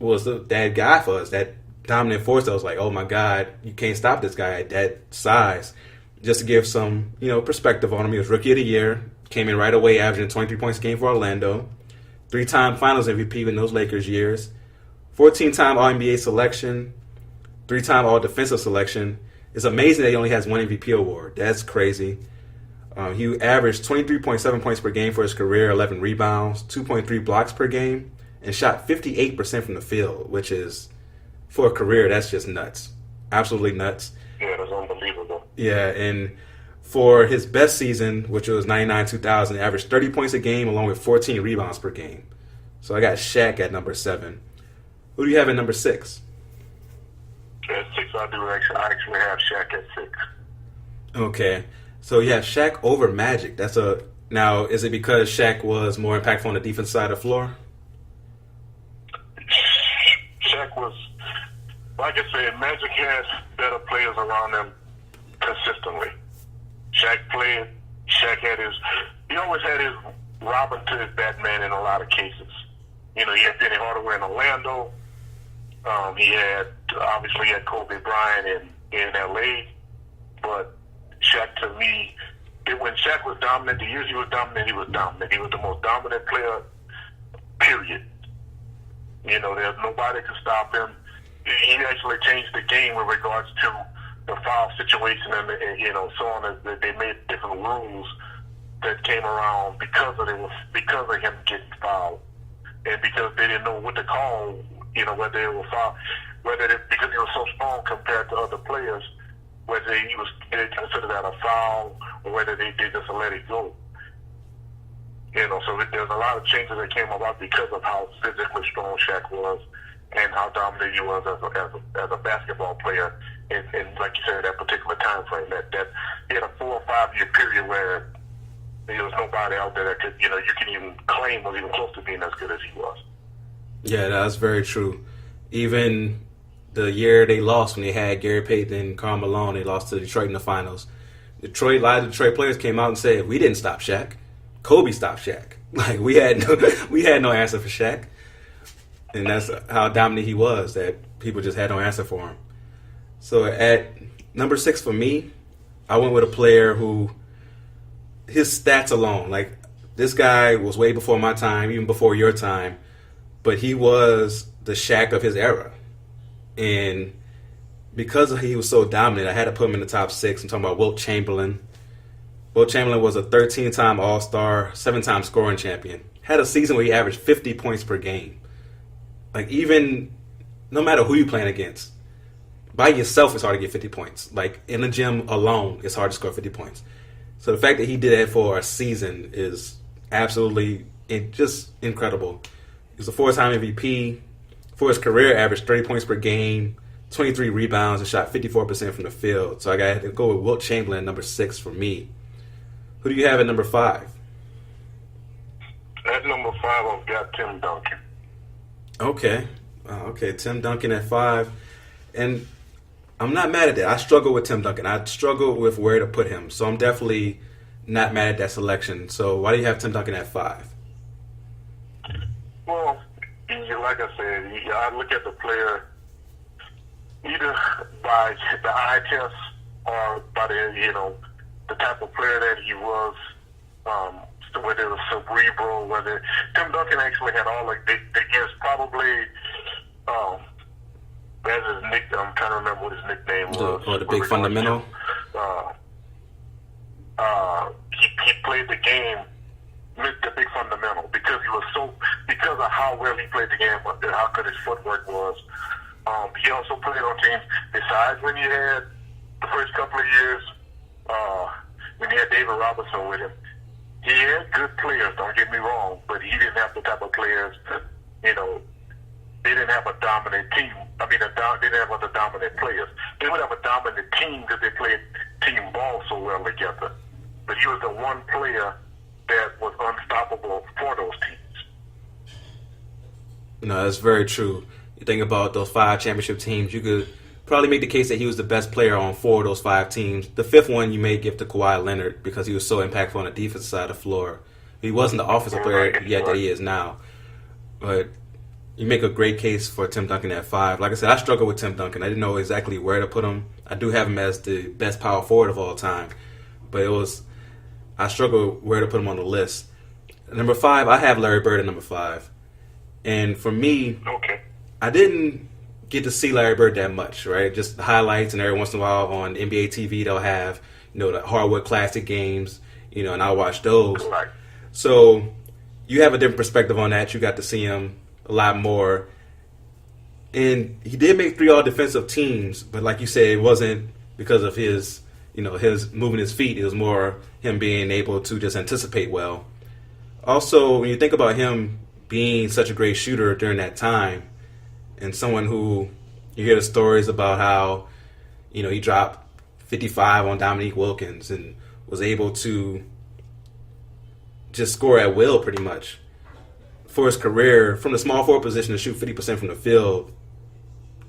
was that guy for us, that dominant force that was like, oh my God, you can't stop this guy at that size. Just to give some, perspective on him, he was Rookie of the Year, came in right away, averaging 23 points a game for Orlando, 3-time Finals MVP in those Lakers years, 14-time All-NBA selection, 3-time All-Defensive selection. It's amazing that he only has 1 MVP award. That's crazy. He averaged 23.7 points per game for his career, 11 rebounds, 2.3 blocks per game, and shot 58% from the field, which is, for a career, that's just nuts. Absolutely nuts. Yeah, that's unbelievable. Yeah, and for his best season, which was 99-2000, averaged 30 points a game along with 14 rebounds per game. So I got Shaq at number 7. Who do you have at number 6? At 6, I actually have Shaq at 6. Okay. So you have Shaq over Magic. Now, is it because Shaq was more impactful on the defense side of the floor? Shaq was, like I said, Magic had better players around him consistently. He always had his Robin to his Batman in a lot of cases. He had Penny Hardaway in Orlando. Obviously he had Kobe Bryant in LA. But Shaq, to me, when Shaq was dominant, the years he was dominant, he was dominant. He was the most dominant player, period. There's nobody could stop him. He actually changed the game with regards to the foul situation and so on. They made different rules that came around because of him getting fouled, and because they didn't know what to call. Whether it was foul, because he was so strong compared to other players, whether they considered that a foul or whether they just let it go. So there's a lot of changes that came about because of how physically strong Shaq was and how dominant he was as a basketball player. And like you said, that particular time frame, that he had a 4 or 5 year period where there was nobody out there that could, you can even claim was even close to being as good as he was. Yeah, that's very true. Even the year they lost when they had Gary Payton and Karl Malone, they lost to Detroit in the finals. A lot of Detroit players came out and said, "We didn't stop Shaq. Kobe stopped Shaq. Like we had no answer for Shaq." And that's how dominant he was, that people just had no answer for him. So at number 6 for me, I went with a player who, his stats alone, like this guy was way before my time, even before your time, but he was the Shaq of his era. And because he was so dominant, I had to put him in the top 6. I'm talking about Wilt Chamberlain. Wilt Chamberlain was a 13-time All-Star, 7-time scoring champion. Had a season where he averaged 50 points per game. Like, even no matter who you're playing against, by yourself it's hard to get 50 points. Like, in the gym alone, it's hard to score 50 points. So the fact that he did that for a season is absolutely just incredible. He was a 4-time MVP. For his career, averaged 30 points per game, 23 rebounds, and shot 54% from the field. So I got to go with Wilt Chamberlain, number 6 for me. Who do you have at number 5? At number 5, I've got Tim Duncan. Okay. Tim Duncan at 5. And I'm not mad at that. I struggle with Tim Duncan. I struggle with where to put him. So I'm definitely not mad at that selection. So why do you have Tim Duncan at 5? Well, like I said, I look at the player either by the eye test or by the type of player that he was, whether it was cerebral, whether Tim Duncan actually had all the gifts. Probably, as his nickname, I'm trying to remember what his nickname was. Or the big fundamental. He played the game, the big fundamental, because of how well he played the game, and how good his footwork was. He also played on teams besides when he had the first couple of years, when he had David Robinson with him. He had good players, don't get me wrong, but he didn't have the type of players, they didn't have a dominant team. They didn't have other dominant players. They would have a dominant team because they played team ball so well together. But he was the one player that was unstoppable for those teams. No, that's very true. You think about those 5 championship teams, you could probably make the case that he was the best player on 4 of those 5 teams. The 5th one you may give to Kawhi Leonard because he was so impactful on the defensive side of the floor. He wasn't the offensive player yet that he is now. But you make a great case for Tim Duncan at 5. Like I said, I struggle with Tim Duncan. I didn't know exactly where to put him. I do have him as the best power forward of all time. But I struggle where to put him on the list. Number 5, I have Larry Bird at number 5. And for me, I didn't get to see Larry Bird that much, right? Just the highlights, and every once in a while on NBA TV they'll have, the Hardwood Classic games, and I'll watch those. Right. So you have a different perspective on that. You got to see him a lot more. And he did make 3 all-defensive teams, but like you said, it wasn't because of his moving his feet. It was more him being able to just anticipate well. Also, when you think about him being such a great shooter during that time, and someone who You hear the stories about how, he dropped 55 on Dominique Wilkins and was able to just score at will pretty much. For his career, from the small forward position to shoot 50% from the field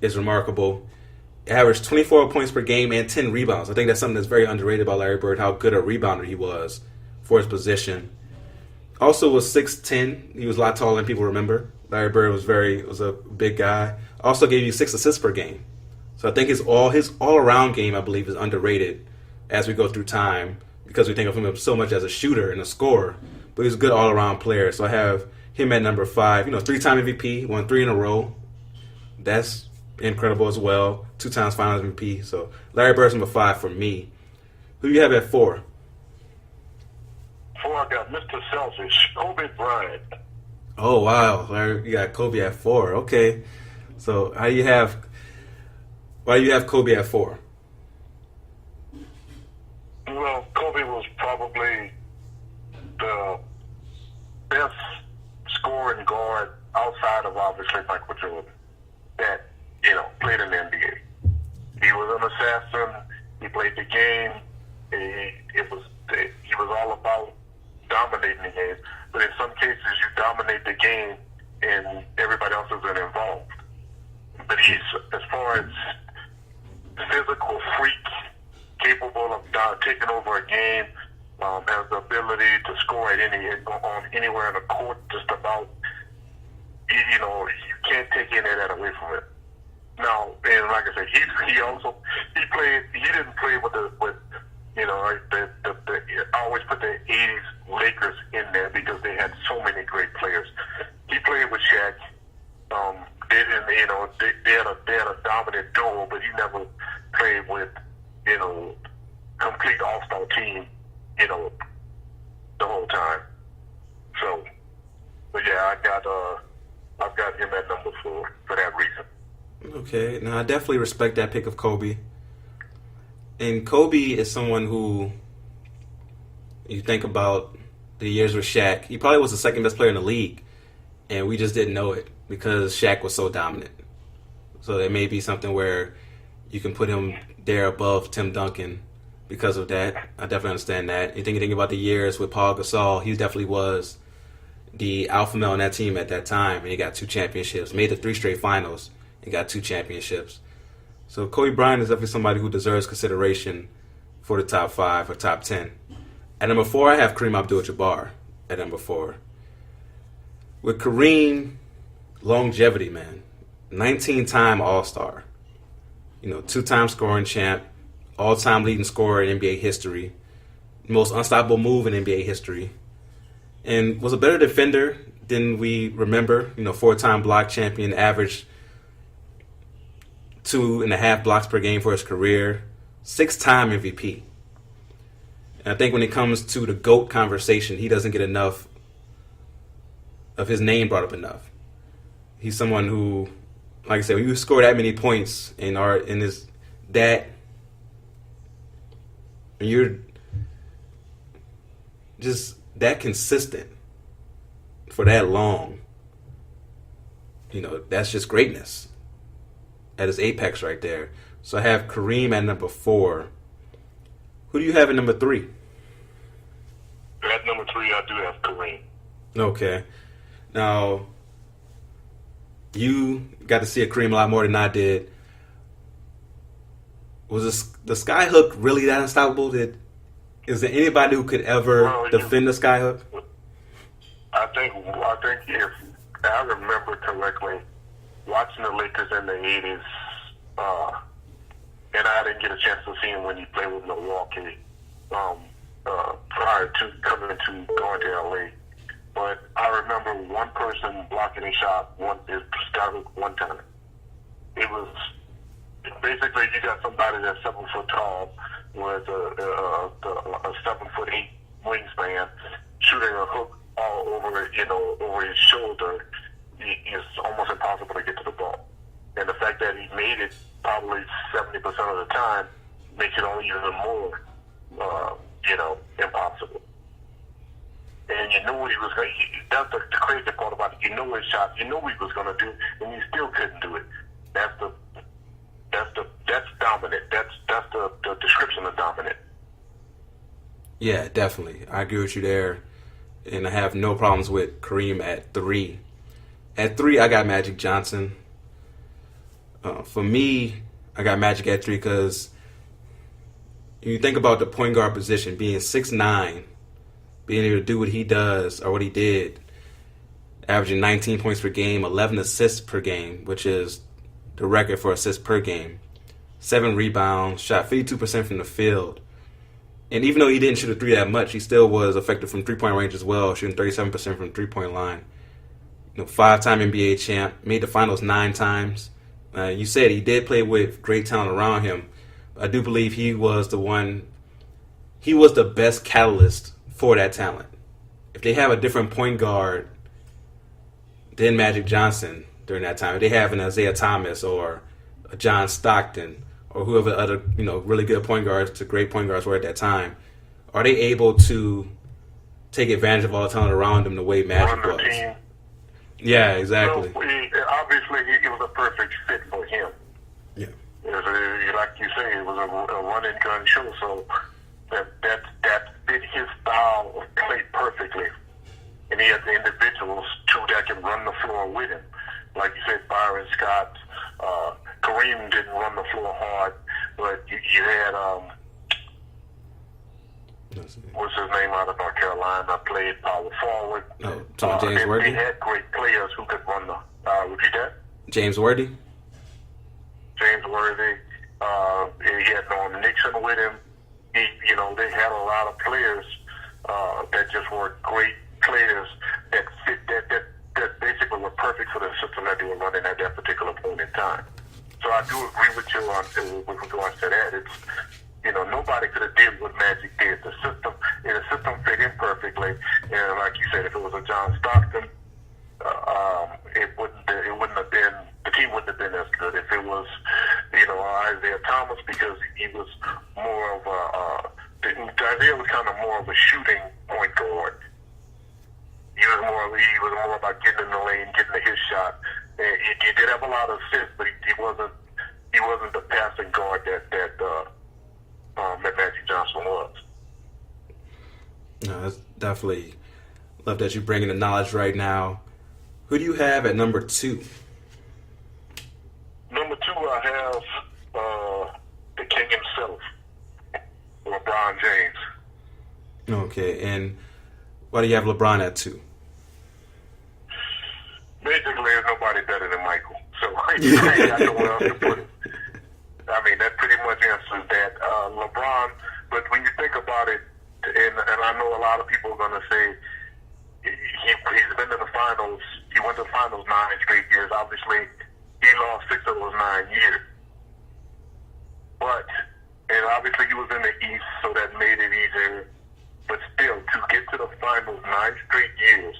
is remarkable. Averaged 24 points per game and 10 rebounds. I think that's something that's very underrated about Larry Bird, how good a rebounder he was for his position. Also was 6'10". He was a lot taller than people remember. Larry Bird was a big guy. Also gave you 6 assists per game. So I think his all-around game, I believe, is underrated as we go through time because we think of him so much as a shooter and a scorer. But he's a good all-around player. So I have him at number 5. 3-time MVP, won 3 in a row. That's incredible as well. 2 times Finals MVP. So Larry Bird's number 5 for me. Who do you have at 4? 4, I got Mr. Selfish, Kobe Bryant. Oh wow, Larry, you got Kobe at 4. Okay, so why do you have Kobe at 4? Well, Kobe was probably the best scoring guard outside of obviously Michael Jordan that played in the NBA. He was an assassin. He played the game. He was all about dominating the game. But in some cases, you dominate the game and everybody else isn't involved. But he's, as far as physical freak, capable of taking over a game, has the ability to score at anywhere in the court, just about. You can't take any of that away from him. Now, and like I said, he didn't play with I always put the '80s Lakers in there because they had so many great players. He played with Shaq. They had a dominant duo, but he never played with complete all-star team the whole time. So, but yeah, I've got him at number 4 for that reason. Okay, now I definitely respect that pick of Kobe. And Kobe is someone who, you think about the years with Shaq, he probably was the second best player in the league, and we just didn't know it because Shaq was so dominant. So there may be something where you can put him there above Tim Duncan because of that. I definitely understand that. You think about the years with Paul Gasol, he definitely was the alpha male on that team at that time, and he got 2 championships, made the 3 straight finals, and got 2 championships. So Kobe Bryant is definitely somebody who deserves consideration for the top 5 or top 10. At number 4, I have Kareem Abdul-Jabbar at number 4. With Kareem, longevity, man. 19-time All-Star. 2-time scoring champ, all-time leading scorer in NBA history, most unstoppable move in NBA history, and was a better defender than we remember. 4-time block champion, averaged 2.5 blocks per game for his career, 6-time MVP. And I think when it comes to the GOAT conversation, he doesn't get enough of his name brought up enough. He's someone who, like I said, when you score that many points and you're just that consistent for that long, that's just greatness at its apex right there. So I have Kareem at number 4. Who do you have at number 3? At number 3, I do have Kareem. Okay. Now, you got to see a Kareem a lot more than I did. Was the skyhook really that unstoppable? Is there anybody who could ever defend the skyhook? I think if I remember correctly, watching the Lakers in the 80s, and I didn't get a chance to see him when he played with Milwaukee prior to going to LA. But I remember one person blocking a shot, his skyhook one time. It was basically you got somebody that's 7 foot tall with a 7'8" wingspan shooting a hook all over his shoulder. It's almost impossible to get to the ball. And the fact that he made it probably 70% of the time makes it only even more, impossible. And you knew what he was going to. That's the crazy part about it. You know his shot. You know what he was going to do, and you still couldn't do it. That's dominant. That's the description of dominant. Yeah, definitely. I agree with you there. And I have no problems with Kareem at 3. At 3, I got Magic Johnson. For me, I got Magic at 3 because you think about the point guard position, being 6'9", being able to do what he does or what he did, averaging 19 points per game, 11 assists per game, which is the record for assists per game, 7 rebounds, shot 52% from the field. And even though he didn't shoot a 3 that much, he still was effective from three-point range as well, shooting 37% from the three-point line. 5-time NBA champ, made the finals 9 times. You said he did play with great talent around him. I do believe he was the best catalyst for that talent. If they have a different point guard than Magic Johnson during that time, if they have an Isaiah Thomas or a John Stockton or whoever other really good point guards to great point guards were at that time, are they able to take advantage of all the talent around them the way Magic was? Team. Yeah, exactly. So obviously, it was a perfect fit for him. Yeah. Like you say, it was a run and gun show, so that fit his style of play perfectly. And he had the individuals too that can run the floor with him. Like you said, Byron Scott, Kareem didn't run the floor hard, but you had what's his name out of North Carolina, played power forward. Oh, James Worthy. They had great players who could run the. Repeat that. James Worthy. James Worthy. He had Norman Nixon with him. They had a lot of players that just were great players that fit that basically were perfect for the system that they were running at that particular point in time. So I do agree with you with regards to that. It's nobody could have did what Magic did. The system fit in perfectly. And like you said, if it was a John Stockton, it wouldn't have been, the team wouldn't have been as good. If it was Isaiah Thomas, because he was more of Isaiah was kind of more of a shooting point guard. He was more about getting in the lane, getting to his shot. And he did have a lot of assists, but he wasn't the passing guard that Magic Johnson was. No, that's definitely love that you're bringing the knowledge right now. Who do you have at number 2? Number 2, I have the king himself, LeBron James. Okay, and why do you have LeBron at 2? Basically, there's nobody better than Michael. So I got nowhere else to put it. I mean, that pretty much answers that. LeBron, but when you think about it, and I know a lot of people are going to say he's been to the finals. He went to the finals 9 straight years. Obviously, he lost 6 of those 9 years. And obviously he was in the East, so that made it easier. But still, to get to the finals 9 straight years,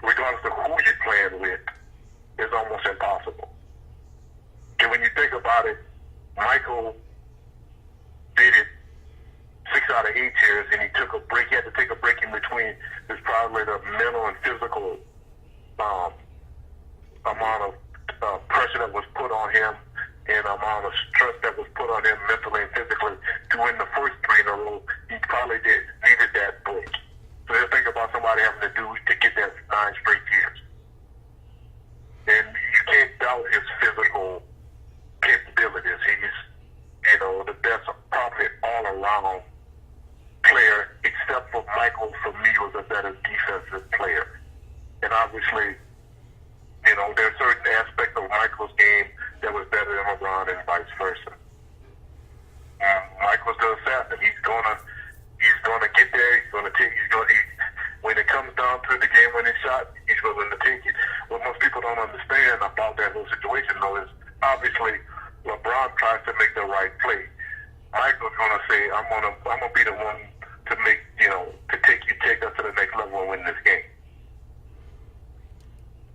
regardless of who you're playing with, is almost impossible. And when you think about it, Michael did it 6 out of 8 years, and he took a break. He had to take a break in between. There's probably the mental and physical amount of pressure that was put on him, and amount of stress that was put on him mentally and physically to win the first 3 in a row. He probably needed that break. So just think about somebody having to do to get that 9 straight years. And you can't doubt his physical capabilities. He's, the best, probably all-around player, except for Michael, for me, was a better defensive player. And obviously, there's certain aspects of Michael's game that was better than LeBron and vice versa. Michael's the assassin. He's gonna get there. When it comes down to the game-winning shot, he's willing to take it. What most people don't understand about that whole situation, though, is obviously LeBron tries to make the right play. Michael's gonna say, "I'm gonna be the one to make to take us to the next level and win this game."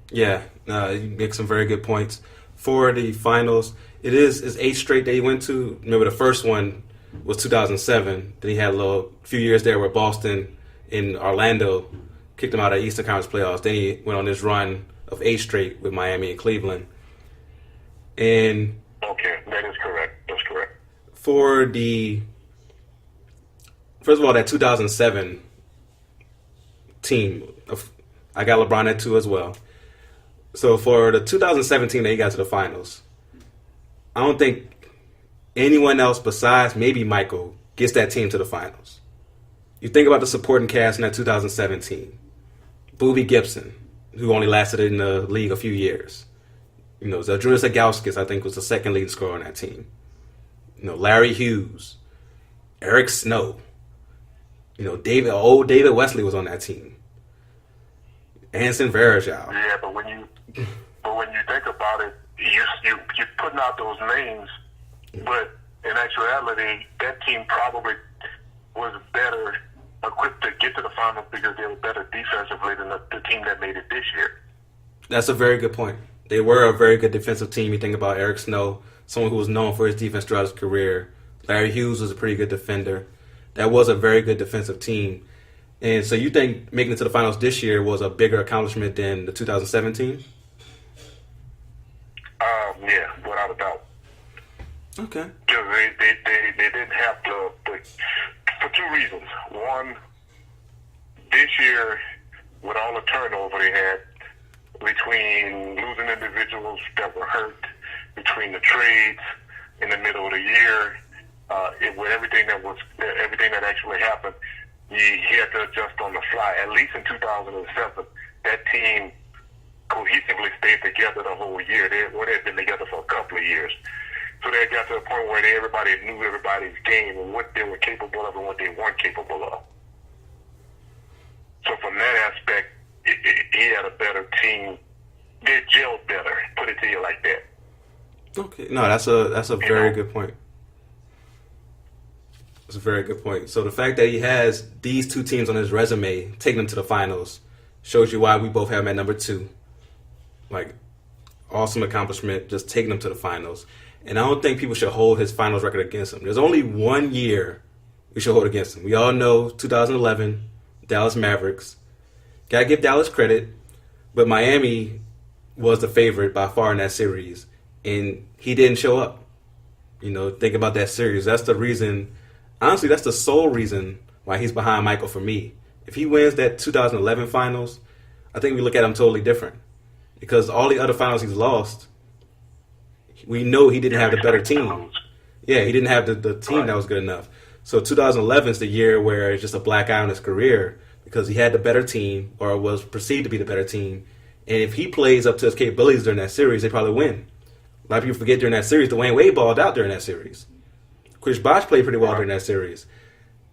Yeah, you make some very good points. For the finals, it's 8 straight that he went to. Remember, the first one was 2007. Then he had a few years there where Boston in Orlando kicked him out of Eastern Conference playoffs. Then he went on this run of 8 straight with Miami and Cleveland. And okay, That is correct. That's correct. For the first of all, that 2007 team, I got LeBron at 2 as well. So for the 2017 that he got to the finals, I don't think anyone else besides maybe Michael gets that team to the finals. You think about the supporting cast in that 2017. Boobie Gibson, who only lasted in the league a few years. You know, Zydrunas Ilgauskas, I think, was the second leading scorer on that team. You know, Larry Hughes, Eric Snow. You know, David Wesley was on that team. Anson Varejao. Yeah, but when you think about it, you're putting out those names, but in actuality, that team probably was better equipped to get to the finals because they were better defensively than the team that made it this year. That's a very good point. They were a very good defensive team. You think about Eric Snow, someone who was known for his defense throughout his career. Larry Hughes was a pretty good defender. That was a very good defensive team. And so you think making it to the finals this year was a bigger accomplishment than the 2017? Yeah, without a doubt. Okay. Because they didn't have to, for two reasons. One, this year, with all the turnover they had, between losing individuals that were hurt, between the trades in the middle of the year, with everything that actually happened, he had to adjust on the fly. At least in 2007, that team cohesively stayed together the whole year. They had been together for a couple of years. So they got to a point where everybody knew everybody's game and what they were capable of and what they weren't capable of. So from that aspect, he had a better team. They gelled better, put it to you like that. Okay. No, that's a very good point. That's a very good point. So the fact that he has these two teams on his resume, taking them to the finals, shows you why we both have him at number 2. Like, awesome accomplishment, just taking them to the finals. And I don't think people should hold his finals record against him. There's only one year we should hold against him. We all know 2011, Dallas Mavericks. Gotta give Dallas credit, but Miami was the favorite by far in that series, and he didn't show up. You know, think about that series. That's the reason, honestly, that's the sole reason why he's behind Michael for me. If he wins that 2011 finals, I think we look at him totally different. Because all the other finals he's lost, we know he didn't have the better team. Yeah, he didn't have the team that was good enough. So 2011 is the year where it's just a black eye on his career because he had the better team or was perceived to be the better team. And if he plays up to his capabilities during that series, they probably win. A lot of people forget during that series, Dwayne Wade balled out during that series. Chris Bosh played pretty well during that series.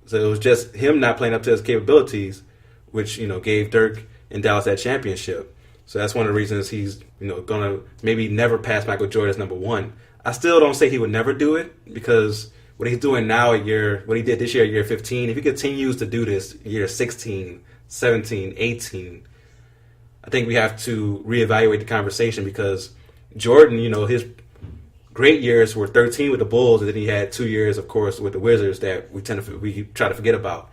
So it was just him not playing up to his capabilities, which, you know, gave Dirk and Dallas that championship. So that's one of the reasons he's, you know, going to maybe never pass Michael Jordan as number 1. I still don't say he would never do it because what he's doing now what he did this year, year 15, if he continues to do this year 16, 17, 18, I think we have to reevaluate the conversation because Jordan, you know, his great years were 13 with the Bulls, and then he had 2 years, of course, with the Wizards that we try to forget about.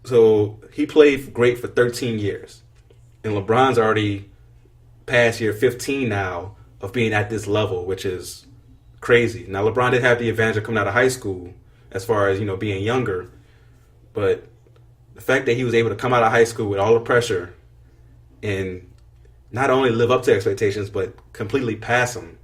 So he played great for 13 years. And LeBron's already past year 15 now of being at this level, which is crazy. Now, LeBron did have the advantage of coming out of high school as far as, you know, being younger. But the fact that he was able to come out of high school with all the pressure and not only live up to expectations, but completely pass them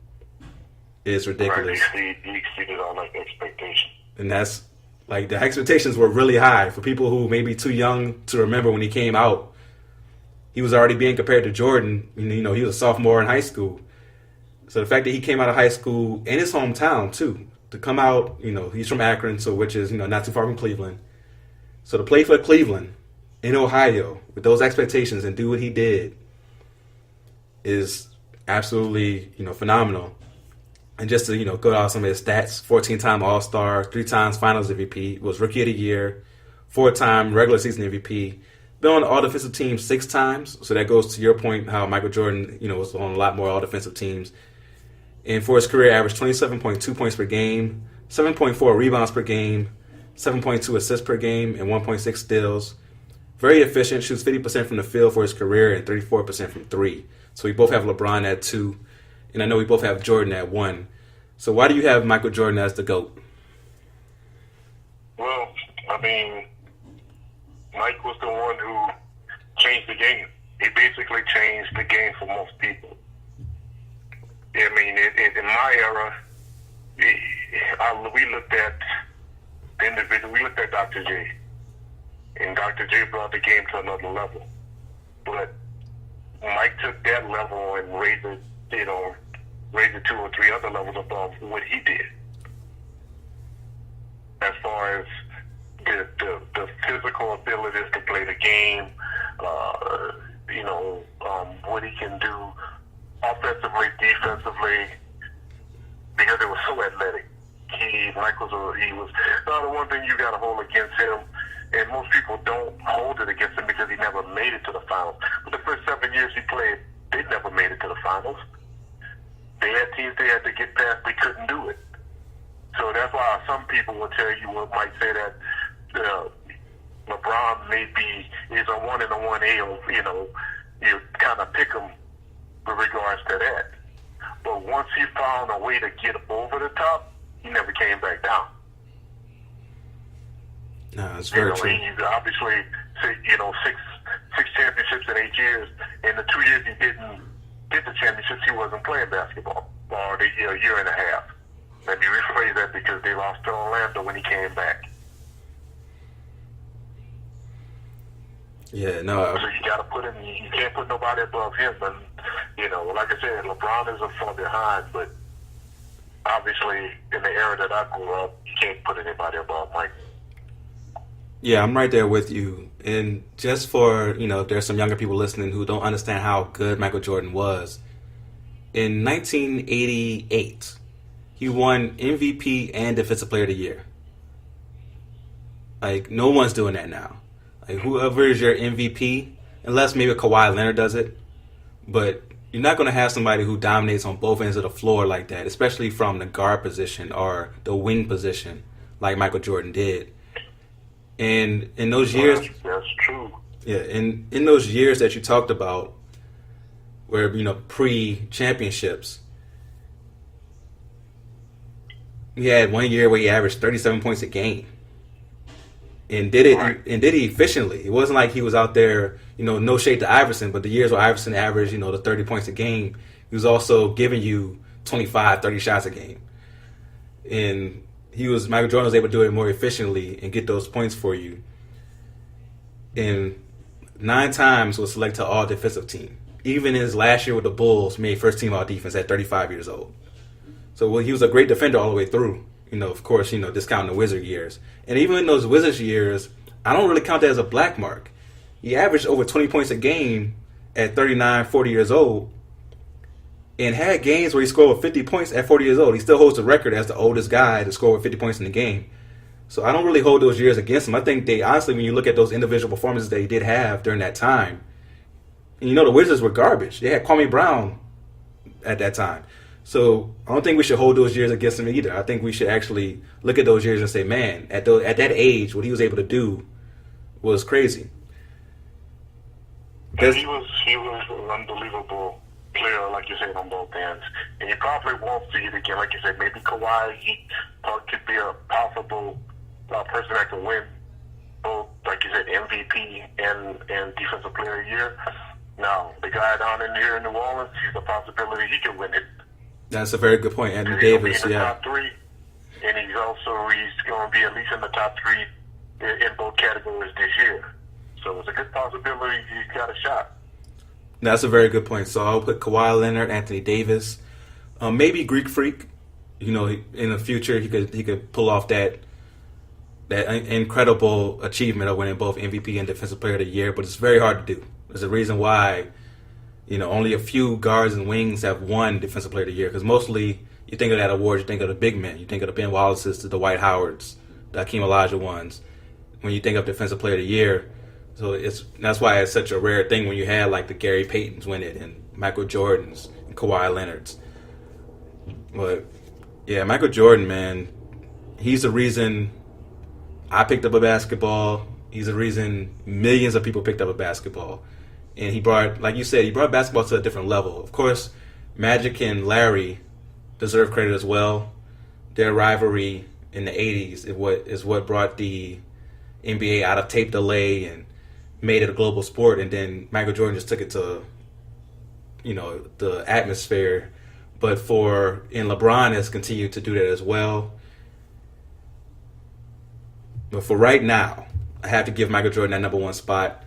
is ridiculous. Right, he exceeded all that expectation. And that's, like, the expectations were really high for people who may be too young to remember when he came out. He was already being compared to Jordan. You know, he was a sophomore in high school. So the fact that he came out of high school in his hometown, too, to come out, you know, he's from Akron, so which is, you know, not too far from Cleveland. So to play for Cleveland in Ohio with those expectations and do what he did is absolutely, you know, phenomenal. And just to, you know, go out some of his stats, 14-time All-Star, 3 times Finals MVP, was Rookie of the Year, 4-time regular season MVP, been on the all-defensive team 6 times, so that goes to your point how Michael Jordan, you know, was on a lot more all-defensive teams. And for his career, averaged 27.2 points per game, 7.4 rebounds per game, 7.2 assists per game, and 1.6 steals. Very efficient, shoots 50% from the field for his career and 34% from 3. So we both have LeBron at 2, and I know we both have Jordan at 1. So why do you have Michael Jordan as the GOAT? Well, I mean, Mike was the one who changed the game. He basically changed the game for most people. I mean, in my era, we looked at the individual. We looked at Dr. J, and Dr. J brought the game to another level. But Mike took that level and raised it, raised it 2 or 3 other levels above what he did. As far as the physical abilities to play the game, what he can do offensively, defensively, because it was so athletic. Mike was the one thing you got to hold against him, and most people don't hold it against him because he never made it to the finals. But the first 7 years he played, they never made it to the finals. They had teams they had to get past, they couldn't do it. So that's why some people will tell you, might say that LeBron is a 1 and a 1A, you kind of pick him with regards to that. But once he found a way to get over the top, he never came back down. No, it's very true. He's obviously, six championships in 8 years. In the 2 years he didn't get the championships, he wasn't playing basketball, or a year and a half. Let me rephrase that because they lost to Orlando when he came back. Yeah, no. So you got to put him. You can't put nobody above him. And like I said, LeBron isn't far behind, but obviously in the era that I grew up, you can't put anybody above Mike. Yeah, I'm right there with you. And just for, if there's some younger people listening who don't understand how good Michael Jordan was, in 1988, he won MVP and Defensive Player of the Year. Like, no one's doing that now. Like, whoever is your MVP, unless maybe Kawhi Leonard does it, but you're not going to have somebody who dominates on both ends of the floor like that, especially from the guard position or the wing position, like Michael Jordan did. And in those years, that's true. Yeah, in those years that you talked about, where pre-championships, he had 1 year where he averaged 37 points a game, and did it efficiently. It wasn't like he was out there, no shade to Iverson, but the years where Iverson averaged, the 30 points a game, he was also giving you 25, 30 shots a game, and Michael Jordan was able to do it more efficiently and get those points for you. And 9 times was selected to all defensive team. Even his last year with the Bulls, made first team all defense at 35 years old. So he was a great defender all the way through. Of course, discounting the Wizard years. And even in those Wizards years, I don't really count that as a black mark. He averaged over 20 points a game at 39, 40 years old, and had games where he scored over 50 points at 40 years old. He still holds the record as the oldest guy to score over 50 points in the game. So I don't really hold those years against him. I think honestly, when you look at those individual performances that he did have during that time, and the Wizards were garbage. They had Kwame Brown at that time. So I don't think we should hold those years against him either. I think we should actually look at those years and say, man, at that age, what he was able to do was crazy. And he was an unbelievable player, like you said, on both ends. And you probably won't see it again. Like you said, maybe Kawhi could be a possible person that can win both, like you said, MVP and Defensive Player of the Year. Now, the guy down in here in New Orleans, he's a possibility he can win it. That's a very good point, Anthony Davis. He's in the top 3, and he's going to be at least in the top 3 in both categories this year. So it's a good possibility he's got a shot. That's a very good point. So I'll put Kawhi Leonard, Anthony Davis, maybe Greek Freak. In the future he could pull off that incredible achievement of winning both MVP and Defensive Player of the Year, but it's very hard to do. There's a reason why, only a few guards and wings have won Defensive Player of the Year, because mostly you think of that award, you think of the big men. You think of the Ben Wallaces, the Dwight Howards, the Hakeem Olajuwons. When you think of Defensive Player of the Year, so that's why it's such a rare thing when you had like the Gary Paytons win it and Michael Jordans and Kawhi Leonards. But yeah, Michael Jordan, man, he's the reason I picked up a basketball. He's the reason millions of people picked up a basketball. And he brought, like you said, basketball to a different level. Of course, Magic and Larry deserve credit as well. Their rivalry in the 80s is what brought the NBA out of tape delay and made it a global sport. And then Michael Jordan just took it to, the atmosphere. But LeBron has continued to do that as well. But for right now, I have to give Michael Jordan that number one spot.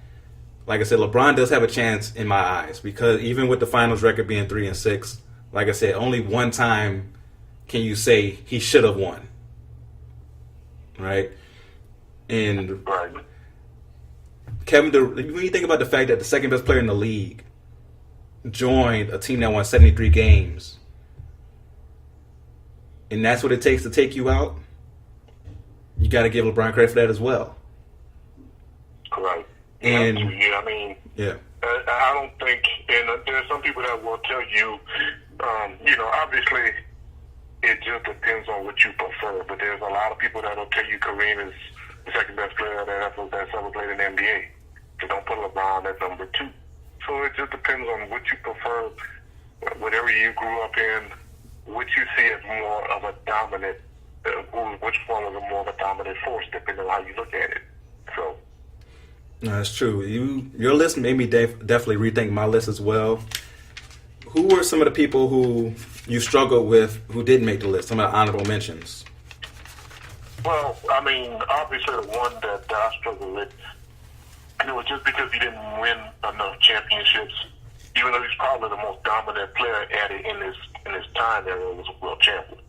Like I said, LeBron does have a chance in my eyes because even with the finals record being 3-6, like I said, only one time can you say he should have won. Right? And when you think about the fact that the second best player in the league joined a team that won 73 games, and that's what it takes to take you out, you got to give LeBron credit for that as well. Right. And yeah. I don't think, and there's some people that will tell you, obviously it just depends on what you prefer. But there's a lot of people that will tell you Kareem is the second best player that's ever played in the NBA. They don't put LeBron at number 2. So it just depends on what you prefer, whatever you grew up in, what you see as more of a dominant, which one is more of a dominant force, depending on how you look at it. So. No, that's true. Your list made me definitely rethink my list as well. Who were some of the people who you struggled with who didn't make the list? Some of the honorable mentions. Well, obviously the one that I struggled with, and it was just because he didn't win enough championships, even though he's probably the most dominant player at it in his time era, was a world champion.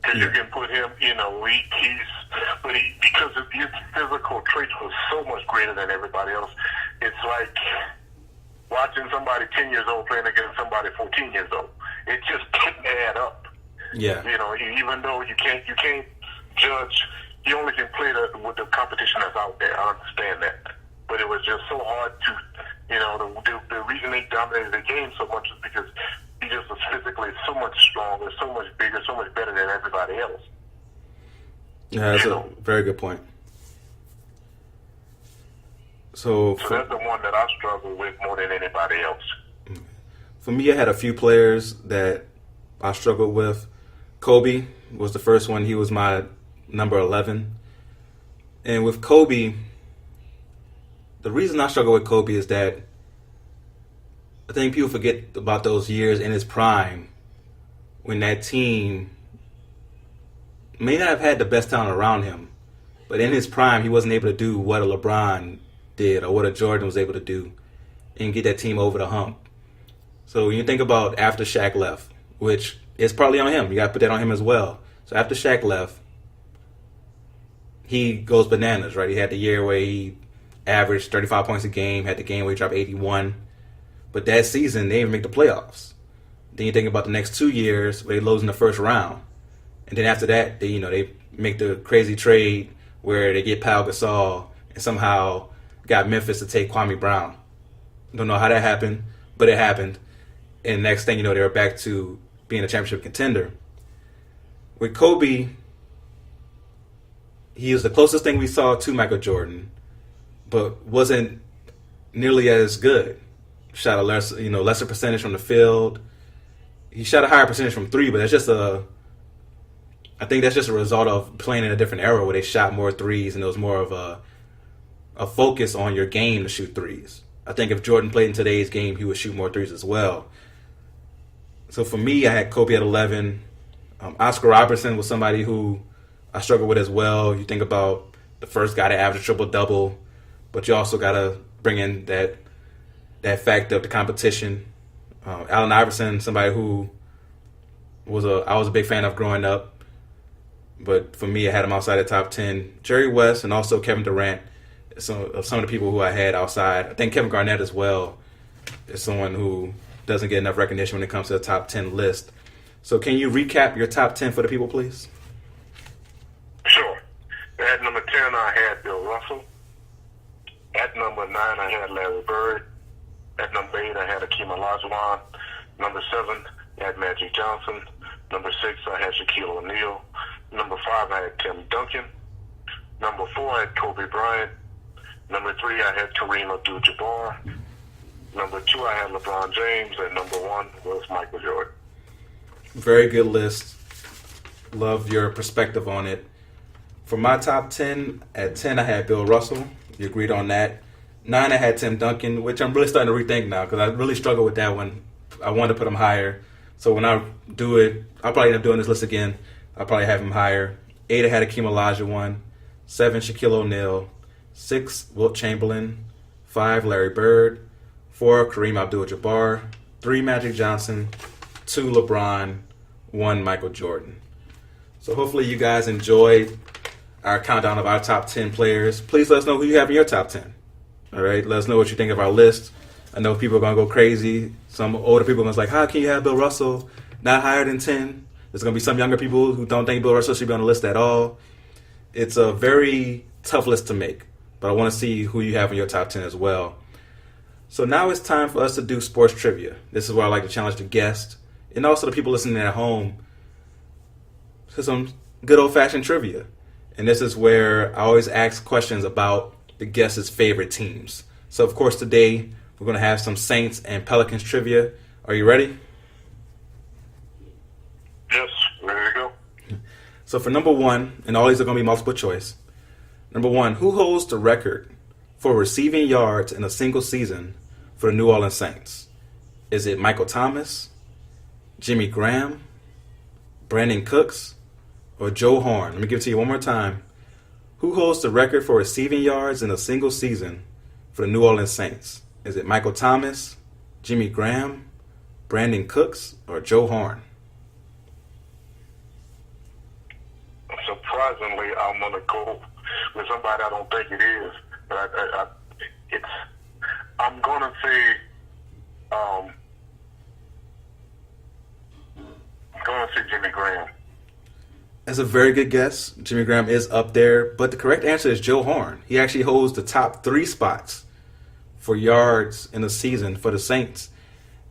Because you can put him in a league, because his physical traits was so much greater than everybody else. It's like watching somebody 10 years old playing against somebody 14 years old. It just didn't add up. Yeah. Even though you can't judge, you only can play with the competition that's out there. I understand that. But it was just so hard to, the reason they dominated the game so much is because he just was physically so much stronger, so much bigger, so much better than everybody else. Yeah, that's a very good point. So that's the one that I struggle with more than anybody else. For me, I had a few players that I struggled with. Kobe was the first one. He was my number 11. And with Kobe, the reason I struggle with Kobe is that I think people forget about those years in his prime when that team may not have had the best talent around him, but in his prime, he wasn't able to do what a LeBron did or what a Jordan was able to do and get that team over the hump. So when you think about after Shaq left, which is partly on him, you got to put that on him as well. So after Shaq left, he goes bananas, right? He had the year where he averaged 35 points a game, had the game where he dropped 81. But that season, they didn't make the playoffs. Then you think about the next 2 years where they lose in the first round. And then after that, they make the crazy trade where they get Pau Gasol and somehow got Memphis to take Kwame Brown. Don't know how that happened, but it happened. And next thing you know, they were back to being a championship contender. With Kobe, he was the closest thing we saw to Michael Jordan, but wasn't nearly as good. Shot a lesser percentage from the field. He shot a higher percentage from 3, but I think that's just a result of playing in a different era where they shot more threes and there was more of a focus on your game to shoot threes. I think if Jordan played in today's game, he would shoot more threes as well. So for me, I had Kobe at 11. Oscar Robertson was somebody who I struggled with as well. You think about the first guy to average a triple-double, but you also got to bring in that factor of the competition. Allen Iverson, somebody who I was a big fan of growing up, but for me, I had him outside the top 10. Jerry West and also Kevin Durant, some of the people who I had outside. I think Kevin Garnett as well is someone who doesn't get enough recognition when it comes to the top 10 list. So can you recap your top 10 for the people, please? Sure. At number 10, I had Bill Russell. At number 9, I had Larry Bird. At number 8, I had Akeem Olajuwon. Number 7, I had Magic Johnson. Number 6, I had Shaquille O'Neal. Number 5, I had Tim Duncan. Number 4, I had Kobe Bryant. Number 3, I had Kareem Abdul-Jabbar. Number 2, I had LeBron James. And number 1 was Michael Jordan. Very good list. Love your perspective on it. For my top 10, at 10 I had Bill Russell. You agreed on that. 9 I had Tim Duncan, which I'm really starting to rethink now because I really struggled with that one. I wanted to put him higher. So when I do it, I'll probably end up doing this list again. I'll probably have him higher. 8 I had Akeem Olajuwon. 7 Shaquille O'Neal. 6 Wilt Chamberlain. 5 Larry Bird. 4 Kareem Abdul-Jabbar. 3 Magic Johnson. 2 LeBron. 1 Michael Jordan. So hopefully you guys enjoyed our countdown of our top 10 players. Please let us know who you have in your top 10. All right, let us know what you think of our list. I know people are going to go crazy. Some older people are going to be like, how can you have Bill Russell not higher than 10? There's going to be some younger people who don't think Bill Russell should be on the list at all. It's a very tough list to make, but I want to see who you have in your top 10 as well. So now it's time for us to do sports trivia. This is where I like to challenge the guest and also the people listening at home to some good old-fashioned trivia. And this is where I always ask questions about the guest's favorite teams. So, of course, today we're going to have some Saints and Pelicans trivia. Are you ready? Yes, ready to go. So for number 1, and all these are going to be multiple choice. Number 1, who holds the record for receiving yards in a single season for the New Orleans Saints? Is it Michael Thomas, Jimmy Graham, Brandon Cooks, or Joe Horn? Let me give it to you one more time. Who holds the record for receiving yards in a single season for the New Orleans Saints? Is it Michael Thomas, Jimmy Graham, Brandon Cooks, or Joe Horn? Surprisingly, I'm going to go with somebody I don't think it is. But I'm going to say, Jimmy Graham. That's a very good guess. Jimmy Graham is up there, but the correct answer is Joe Horn. He actually holds the top 3 spots for yards in a season for the Saints.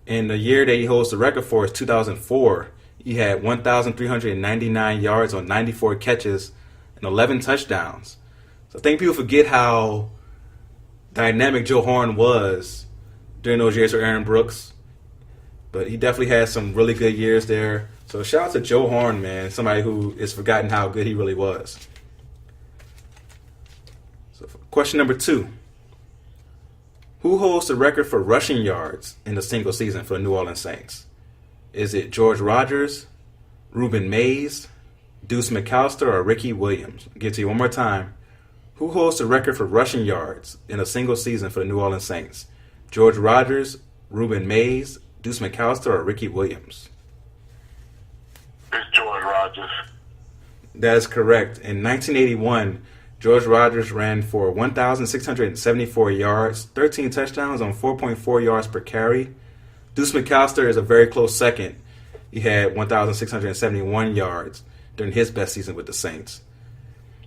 And the year that he holds the record for is 2004. He had 1,399 yards on 94 catches and 11 touchdowns. So I think people forget how dynamic Joe Horn was during those years for Aaron Brooks. But he definitely had some really good years there. So shout out to Joe Horn, man, somebody who is forgotten how good he really was. So question number 2. Who holds the record for rushing yards in a single season for the New Orleans Saints? Is it George Rogers, Ruben Mays, Deuce McAllister, or Ricky Williams? I'll give it to you one more time. Who holds the record for rushing yards in a single season for the New Orleans Saints? George Rogers, Ruben Mays, Deuce McAllister, or Ricky Williams? It's George Rogers. That is correct. In 1981, George Rogers ran for 1,674 yards, 13 touchdowns on 4.4 yards per carry. Deuce McAllister is a very close second. He had 1,671 yards during his best season with the Saints.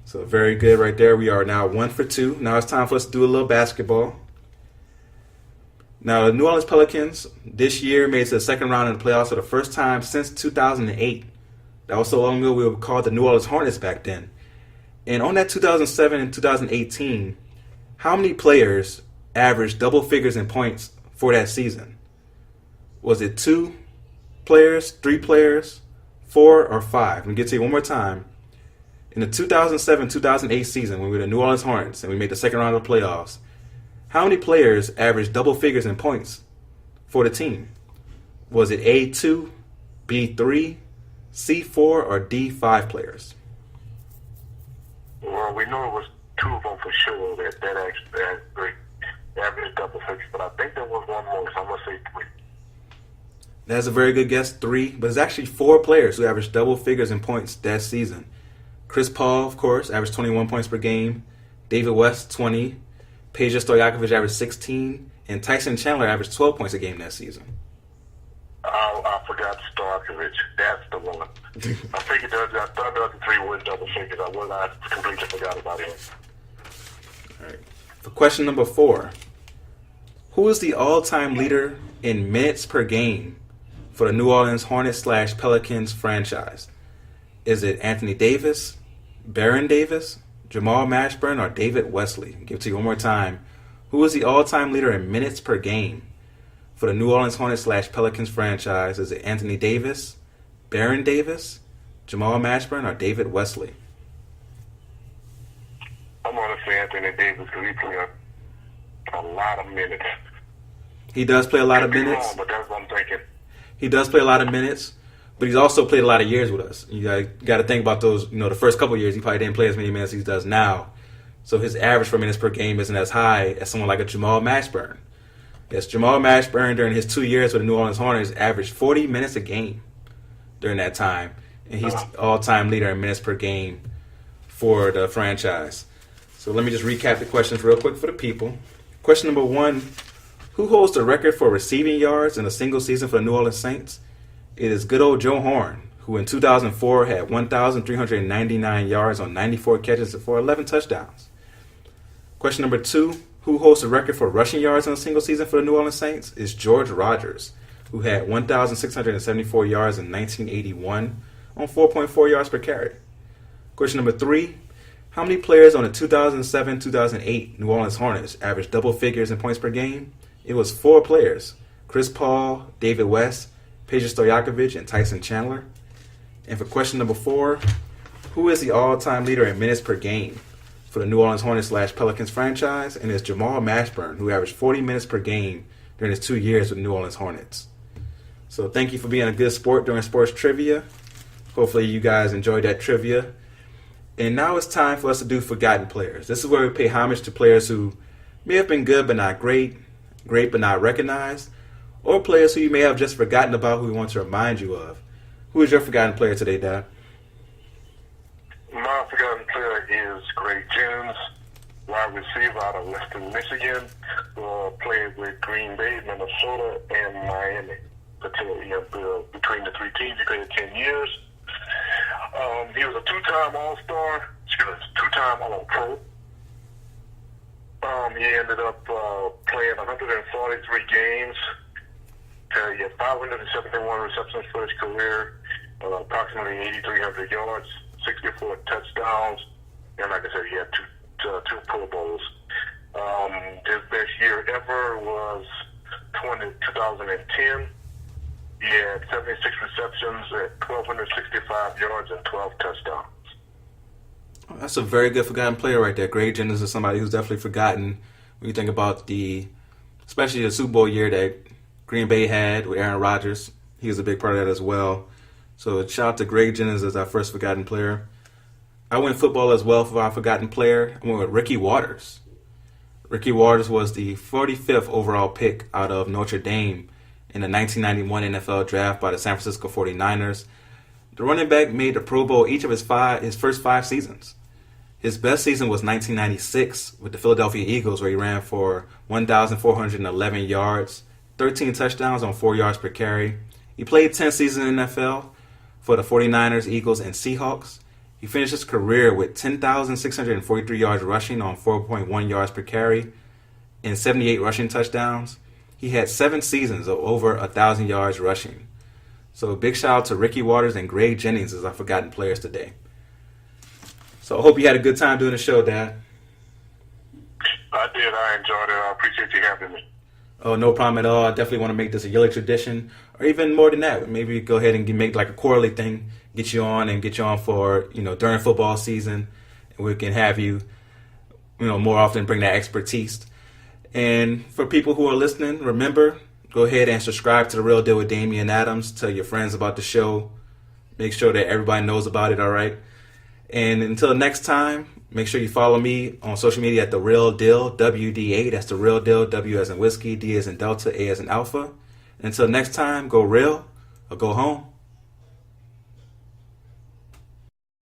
So very good right there. We are now 1 for 2. Now it's time for us to do a little basketball. Now the New Orleans Pelicans this year made it to the second round in the playoffs for the first time since 2008. That was so long ago we were called the New Orleans Hornets back then. And on that 2007 and 2018, how many players averaged double figures in points for that season? Was it 2 players, 3 players, 4, or 5? Let me get to you one more time. In the 2007-2008 season, when we were the New Orleans Hornets and we made the second round of the playoffs, how many players averaged double figures in points for the team? Was it A2, B3, C4, or D5 players? Well, we know it was 2 of them for sure that actually averaged double figures, but I think there was one more, so I'm going to say 3. That's a very good guess, 3. But it's actually 4 players who averaged double figures in points that season. Chris Paul, of course, averaged 21 points per game. David West, 20. Peja Stojakovic averaged 16. And Tyson Chandler averaged 12 points a game that season. I forgot Stojakovic. That's the one. I thought the other 3 were double figures. I completely forgot about him. All right. For question number 4. Who is the all-time leader in minutes per game for the New Orleans Hornets/Pelicans franchise? Is it Anthony Davis, Baron Davis, Jamal Mashburn, or David Wesley? I'll give it to you one more time. Who is the all-time leader in minutes per game for the New Orleans Hornets/Pelicans franchise? Is it Anthony Davis, Baron Davis, Jamal Mashburn, or David Wesley? I'm going to say Anthony Davis because he played a lot of minutes. He does play a lot of Could be minutes. wrong, but that's what I'm thinking. He does play a lot of minutes, but he's also played a lot of years with us. You got to think about those. The first couple of years, he probably didn't play as many minutes as he does now. So his average for minutes per game isn't as high as someone like a Jamal Mashburn. Yes, Jamal Mashburn during his 2 years with the New Orleans Hornets averaged 40 minutes a game during that time, and he's the all-time leader in minutes per game for the franchise. So let me just recap the questions real quick for the people. Question number 1. Who holds the record for receiving yards in a single season for the New Orleans Saints? It is good old Joe Horn, who in 2004 had 1,399 yards on 94 catches for 11 touchdowns. Question number 2. Who holds the record for rushing yards in a single season for the New Orleans Saints? Is George Rogers, who had 1,674 yards in 1981 on 4.4 yards per carry. Question number 3. How many players on the 2007-2008 New Orleans Hornets averaged double figures in points per game? It was 4 players: Chris Paul, David West, Peja Stojakovic, and Tyson Chandler. And for question number 4, who is the all-time leader in minutes per game for the New Orleans Hornets / Pelicans franchise? And it's Jamal Mashburn, who averaged 40 minutes per game during his 2 years with the New Orleans Hornets. So thank you for being a good sport during sports trivia. Hopefully you guys enjoyed that trivia. And now it's time for us to do Forgotten Players. This is where we pay homage to players who may have been good but not great, great but not recognized, or players who you may have just forgotten about who we want to remind you of. Who is your forgotten player today, Dad? My forgotten player is Greg Jennings, wide receiver out of Western Michigan, who played with Green Bay, Minnesota, and Miami. Between the 3 teams, he played 10 years. He was a 2-time All-Star, 2-time All-Pro. He ended up playing 143 games. He had 571 receptions for his career, approximately 8,300 yards, 64 touchdowns, and like I said, he had two Pro Bowls. His best year ever was 2010. He had 76 receptions at 1,265 yards and 12 touchdowns. That's a very good forgotten player right there. Greg Jennings is somebody who's definitely forgotten when you think about especially the Super Bowl year that Green Bay had with Aaron Rodgers. He was a big part of that as well. So shout out to Greg Jennings as our first forgotten player. I went football as well for our forgotten player. I went with Ricky Watters. Ricky Watters was the 45th overall pick out of Notre Dame in the 1991 NFL Draft by the San Francisco 49ers. The running back made the Pro Bowl each of his first 5 seasons. His best season was 1996 with the Philadelphia Eagles, where he ran for 1,411 yards, 13 touchdowns on 4 yards per carry. He played 10 seasons in the NFL for the 49ers, Eagles, and Seahawks. He finished his career with 10,643 yards rushing on 4.1 yards per carry and 78 rushing touchdowns. He had 7 seasons of over 1,000 yards rushing. So a big shout out to Ricky Watters and Greg Jennings as our forgotten players today. So I hope you had a good time doing the show, Dad. I did. I enjoyed it. I appreciate you having me. Oh, no problem at all. I definitely want to make this a yearly tradition, or even more than that. Maybe go ahead and make like a quarterly thing, get you on for, during football season, and we can have you, more often bring that expertise. And for people who are listening, remember, go ahead and subscribe to The Real Deal with Damian Adams. Tell your friends about the show. Make sure that everybody knows about it, all right? And until next time, make sure you follow me on social media at The Real Deal, WD8. That's The Real Deal, W as in whiskey, D as in Delta, A as in Alpha. Until next time, go real or go home.